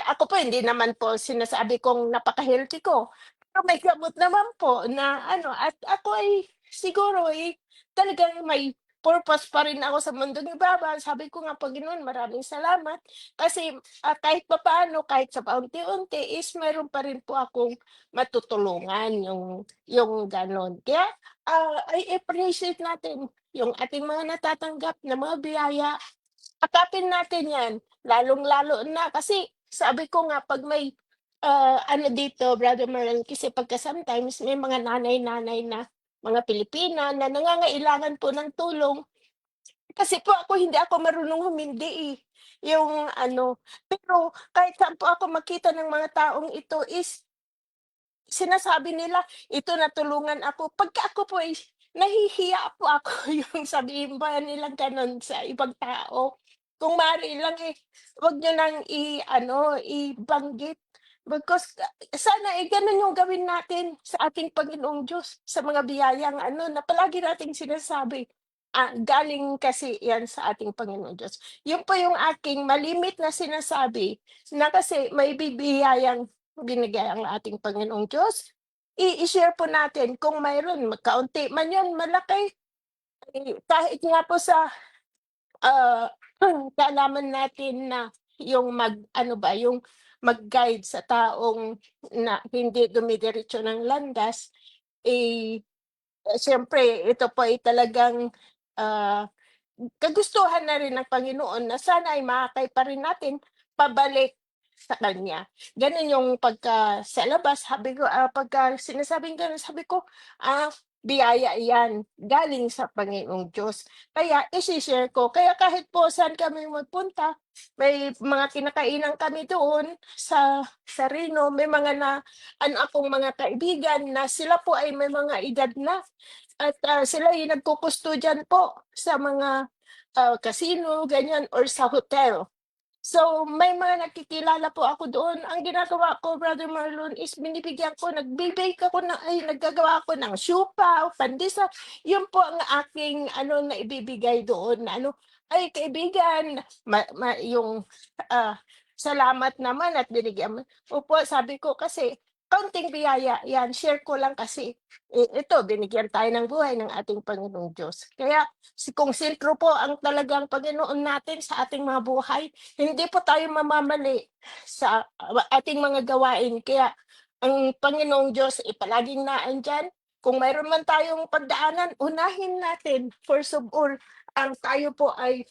Ako po hindi naman po sinasabi kong napaka-healthy ko, pero may gamot naman po na ano at ako ay siguro, talagang may purpose pa rin ako sa mundong ibabaw. Sabi ko nga, "Panginoon, maraming salamat kasi, kahit papaano, kahit sa paunti-unti is meron pa rin po akong matutulungan." Yung gano'n. Kaya, I appreciate natin yung ating mga natatanggap na mga biyaya, akapin natin 'yan, lalong-lalo na kasi sabi ko nga 'pag may, ano dito, Brother Merlin, kasi pagka sometimes may mga nanay-nanay na mga Pilipina na nangangailangan po ng tulong. Kasi po hindi ako marunong humindi, yung ano, pero kahit saan po ako makita ng mga taong ito is sinasabi nila, "Ito natulungan ako." Pagka ako po ay nahihiya po ako yung sabihin ba nila gano'n sa ibang tao. Kung maaari lang, 'wag niyo nang i-ano, ibanggit
Because sana ganun yung gawin natin sa ating Panginoong Diyos, sa mga biyayang na palagi nating sinasabi. Galing kasi yan sa ating Panginoong Diyos. Yun po yung aking malimit na sinasabi na kasi may bibiyayang binigay ang ating Panginoong Diyos. I-share po natin kung mayroon, kaunti man yan, malaki. Kahit nga po sa ah, kaalaman natin na yung yung mag-guide sa taong na hindi dumidiretso ng landas, siyempre ito po ay talagang, ah, kagustuhan na rin ng Panginoon na sana ay maakay pa rin natin pabalik sa Kanya. Gano'n yung pagka sa labas sabi ko, pagka sinasabing gano'n sabi ko, biyaya 'yan galing sa Panginoong Diyos. Kaya ise-share ko, kaya kahit po saan kami magpunta, may mga kinakainan kami doon sa Reno, may mga akong mga kaibigan na sila po ay may mga edad na at, sila ay nagkukustudiyan po sa mga casino, ganyan or sa hotel. So, may mga nakikilala po ako doon. Ang ginagawa ko, Brother Marlon, is binibigyan ko, nagbe-bake ako naggagawa ako ng siupaw, pandesal. Yun po ang aking na ibibigay doon na "Ay kaibigan, yung, salamat naman at binigyan mo." Opo, sabi ko kasi kaunting biyaya 'yan, share ko lang kasi, ito binigyan tayo ng buhay ng ating Panginoong Diyos. Kaya kung sentro po ang talagang Panginoon natin sa ating mga buhay, hindi po tayo mamamali sa ating mga gawain. Kaya ang Panginoong Diyos ay palaging naandiyan. Kung mayroon man tayong pagdaanan, unahin natin first of all ang tayo po ay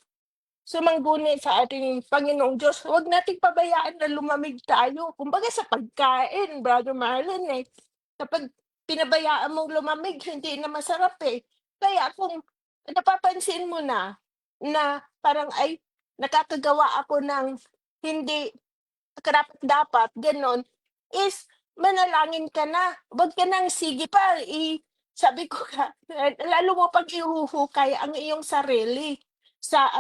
sumangguni sa ating Panginoong Diyos. Huwag nating pabayaan na lumamig tayo. Kumbaga sa pagkain, Brother Marlon, kapag pinabayaan mong lumamig, hindi na masarap eh. Kaya kung napapansin mo na parang ay nakakagawa ako ng hindi karapat-dapat, gano'n, is manalangin ka na. Huwag ka ng sige pa, sabi ko nga, lalo mo pang ihuhukay ang iyong sarili sa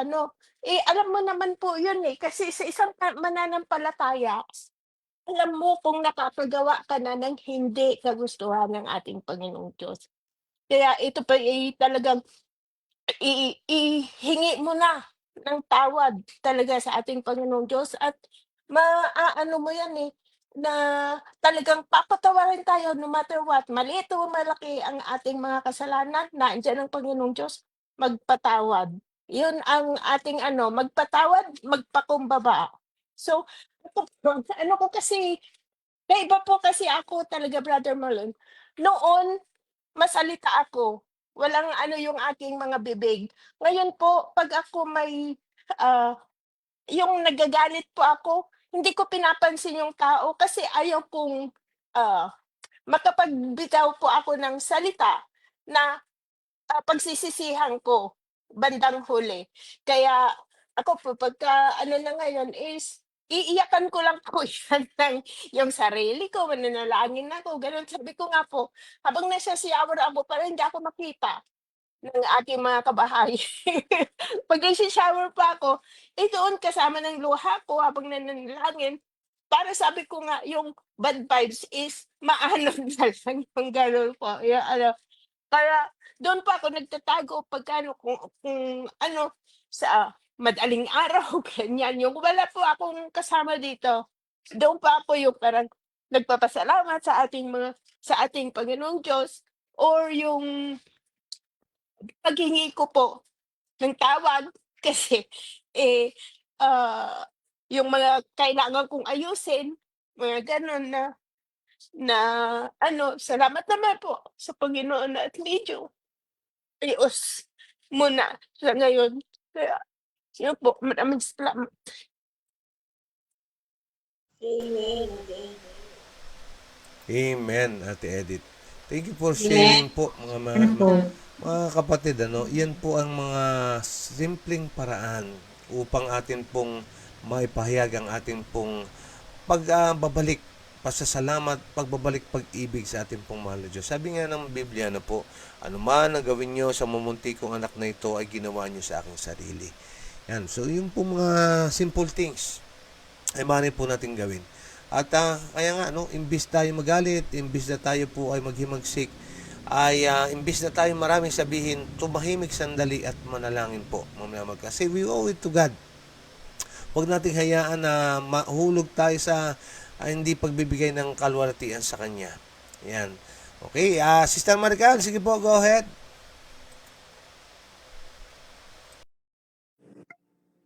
alam mo naman po yun, kasi sa isang mananampalataya, alam mo kung nakakagawa ka na ng hindi kagustuhan ng ating Panginoong Diyos. Kaya ito pa ay talagang ihingi mo na ng tawad talaga sa ating Panginoong Diyos at maaano mo yan, na talagang papatawarin tayo no matter what. Maliit o malaki ang ating mga kasalanan, nandiyan ang Panginoong Diyos magpatawad. Yun ang ating magpatawad, magpakumbaba. So, ano ko kasi, kaiba po kasi ako talaga, Brother Marlon. Noon, masalita ako. Walang yung aking mga bibig. Ngayon po, pag ako may, ah, yung nagagalit po ako, hindi ko pinapansin yung tao kasi ayaw kong, makapagbitaw po ako ng salita na, pagsisisihan ko bandang huli. Kaya ako po pagka na ngayon is iiyakan ko lang po yan ng yung sarili ko, mananalangin ako, gano'n. Sabi ko nga po, habang nasa shower ako parang hindi ako makita ng aking mga kabahay. 'Pag nagsi-shower pa ako, doon kasama ng luha ko habang nananalangin, para sabi ko nga yung bad vibes is maanod na lang yung gano'n po, yung kaya doon pa ako nagtatago pagka kung sa madaling araw ganyan, yung wala po akong kasama dito, doon pa ako yung parang nagpapasalamat sa ating Panginoong Diyos or yung paghingi ko po ng tawad kasi, eh, ah, yung mga kailangan kong ayusin, mga gano'n na salamat naman po sa Panginoon na at medyo ayos muna sa ngayon. Kaya yun po, maraming salamat.
Amen, Ate Edith. Thank you for sharing po mga kapatid, yan po ang mga simpleng paraan upang atin pong maipahayag ang ating pong pagbabalik, pasasalamat, pagbabalik pag-ibig sa ating pong mahal na Diyos. Sabi nga ng Biblia na po, anuman ang gawin nyo sa mumunti kong anak na ito ay ginawa nyo sa aking sarili. Yan. So, yung po mga simple things ay maaari po natin gawin. At kaya nga, no, imbis tayo magalit, imbis na tayo po ay maghimagsik, ay imbis na tayo maraming sabihin, tumahimik sandali at manalangin po. Kasi we owe it to God. Huwag nating hayaan na mahulog tayo sa hindi pagbibigay ng kalwalatian sa Kanya. Yan. Okay, Sister Marical, sige po, go ahead.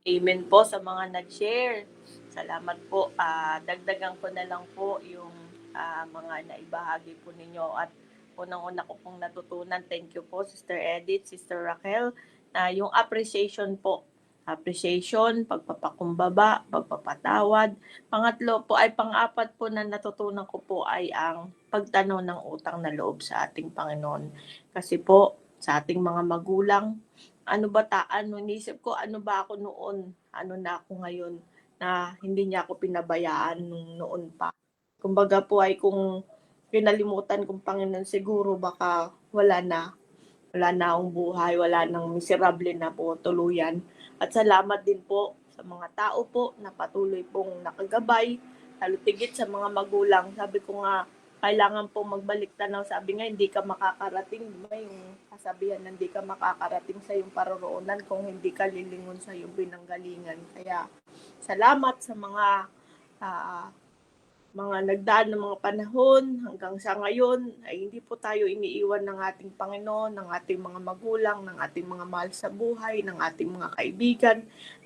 Amen po sa mga nag-share. Salamat po. Dagdagan ko na lang po yung mga naibahagi po ninyo. At unang-una ko pong natutunan, thank you po, Sister Edith, Sister Raquel, na yung appreciation po. Appreciation, pagpapakumbaba, pagpapatawad. Pang-apat po na natutunan ko po ay ang pagtanaw ng utang na loob sa ating Panginoon. Kasi po, sa ating mga magulang, inisip ko, ano ba ako noon? Ano na ako ngayon na hindi niya ako pinabayaan noon pa. Kumbaga po ay kung kinalimutan kong Panginoon, siguro baka wala na akong buhay, wala nang miserable na po tuluyan. At salamat din po sa mga tao po na patuloy pong nakagabay, lalo tigit sa mga magulang. Sabi ko nga, kailangan po magbalik tanaw. Sabi nga, hindi ka makakarating. Diba yung kasabihan na hindi ka makakarating sa iyong paroroonan kung hindi ka lilingon sa iyong pinanggalingan. Kaya salamat sa mga nagdaan ng mga panahon hanggang sa ngayon ay hindi po tayo iniiwan ng ating Panginoon, ng ating mga magulang, ng ating mga mahal sa buhay, ng ating mga kaibigan,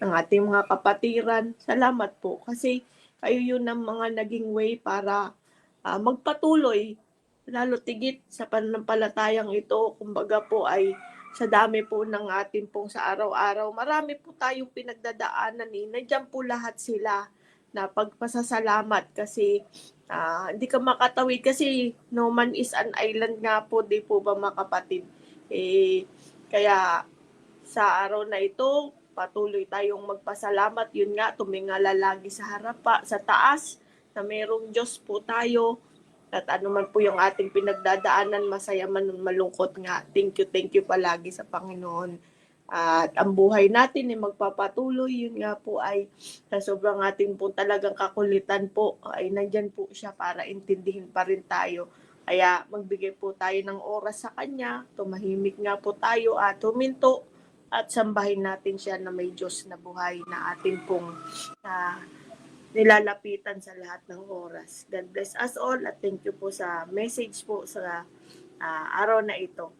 ng ating mga kapatiran. Salamat po kasi kayo yun ang mga naging way para magpatuloy, lalo tigit sa pananampalatayang ito. Kumbaga po ay sa dami po ng ating pong sa araw-araw, marami po tayong pinagdadaanan. Nandiyan po lahat sila na pagpasasalamat kasi hindi ka makatawid kasi no man is an island nga po, di po ba mga kapatid? Kaya sa araw na ito, patuloy tayong magpasalamat. Yun nga, tumingala lagi sa harap sa taas, na mayroong Diyos po tayo. At ano man po yung ating pinagdadaanan, masaya man malungkot nga, thank you palagi sa Panginoon. At ang buhay natin ay magpapatuloy. Yun nga po ay sa sobrang ating po talagang kakulitan po, ay nandyan po siya para intindihin pa rin tayo. Kaya magbigay po tayo ng oras sa Kanya, tumahimik nga po tayo at huminto at sambahin natin siya na may Diyos na buhay na ating pong nilalapitan sa lahat ng oras. God bless us all at thank you po sa message po sa araw na ito.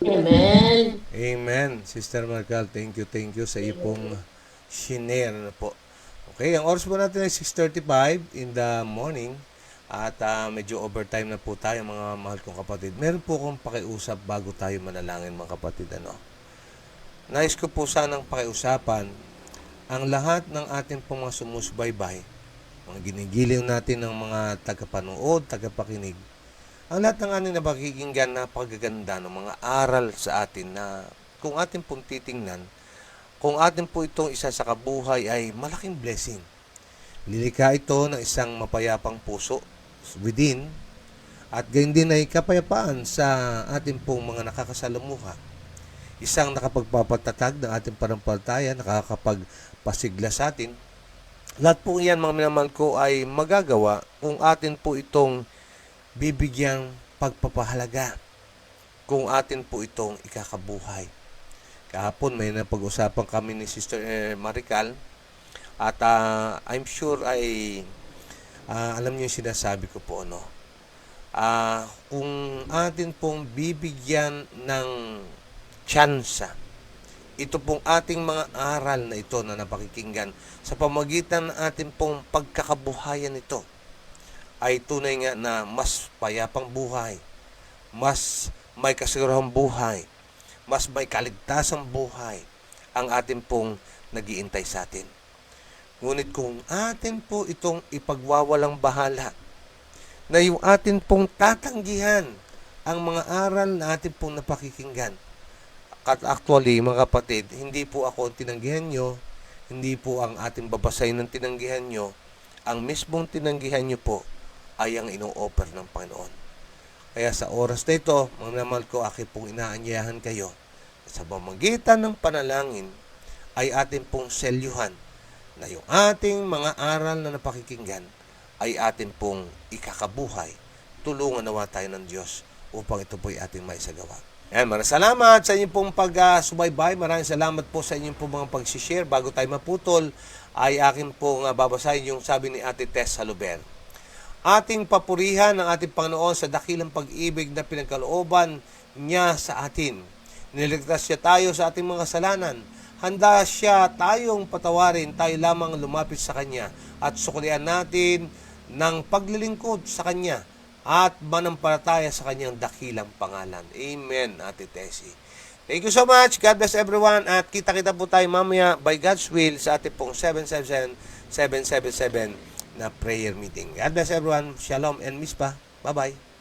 Amen.
Amen. Sister Marical, thank you sa ipong shinare na po. Okay, ang oras po natin ay 6:35 in the morning at medyo overtime na po tayo mga mahal kong kapatid. Meron po akong pakiusap bago tayo manalangin mga kapatid. Nais ko po sanang pakiusapan ang lahat ng ating pong mga sumusubaybay, mga ginigiliw natin ng mga tagapanood, tagapakinig. Ang lahat ng ating napakikinggan, napakaganda ng mga aral sa atin na kung atin pong titingnan, kung atin po itong isa sa kabuhay ay malaking blessing. Lilikha ito ng isang mapayapang puso within at gayon din ay kapayapaan sa ating pong mga nakakasalamuha. Isang nakapagpapatatag ng ating panampalataya, nakakapagpasigla sa atin. Lahat po iyan mga minamahal ko ay magagawa kung atin po itong bibigyang pagpapahalaga, kung atin po itong ikakabuhay. Kahapon may napag-usapan kami ni Sister Marical at I'm sure ay alam niyo yung sinasabi ko po, kung atin pong bibigyan ng tsansa ito pong ating mga aral na ito na napakikinggan sa pamagitan ng ating pong pagkakabuhayan ito, ay tunay nga na mas payapang buhay, mas may kasigurahang buhay, mas may kaligtasang buhay ang ating pong nag-iintay sa atin. Ngunit kung atin po itong ipagwawalang bahala, na yung atin pong tatanggihan ang mga aral na atin pong napakikinggan. At actually, mga kapatid, hindi po ako tinanggihan nyo, hindi po ang ating babasahin ng tinanggihan nyo, ang mismong tinanggihan nyo po ay ang ino-offer ng Panginoon. Kaya sa oras na ito, mga namal ko, aking pong inaanyayahan kayo sa pamamagitan ng panalangin ay atin pong selyuhan na yung ating mga aral na napakikinggan ay atin pong ikakabuhay. Tulungan nawa tayo ng Diyos upang ito po'y ating maisagawa. Ayan, maraming salamat sa inyong pong pag-subaybay. Maraming salamat po sa inyong pong mga pag-share. Bago tayo maputol, ay akin pong babasahin yung sabi ni Ate Tess Haluber. Ating papurihan ng ating Panginoon sa dakilang pag-ibig na pinagkalooban niya sa atin. Niligtas siya tayo sa ating mga kasalanan. Handa siya tayong patawarin, tayo lamang lumapit sa Kanya at suklian natin ng paglilingkod sa Kanya at manampalataya sa Kanyang dakilang pangalan. Amen, Ate Tessie. Thank you so much. God bless everyone. At kita-kita po tayo mamaya by God's will sa ating pong 777 na prayer meeting. God bless everyone. Shalom and Mispa. Bye-bye.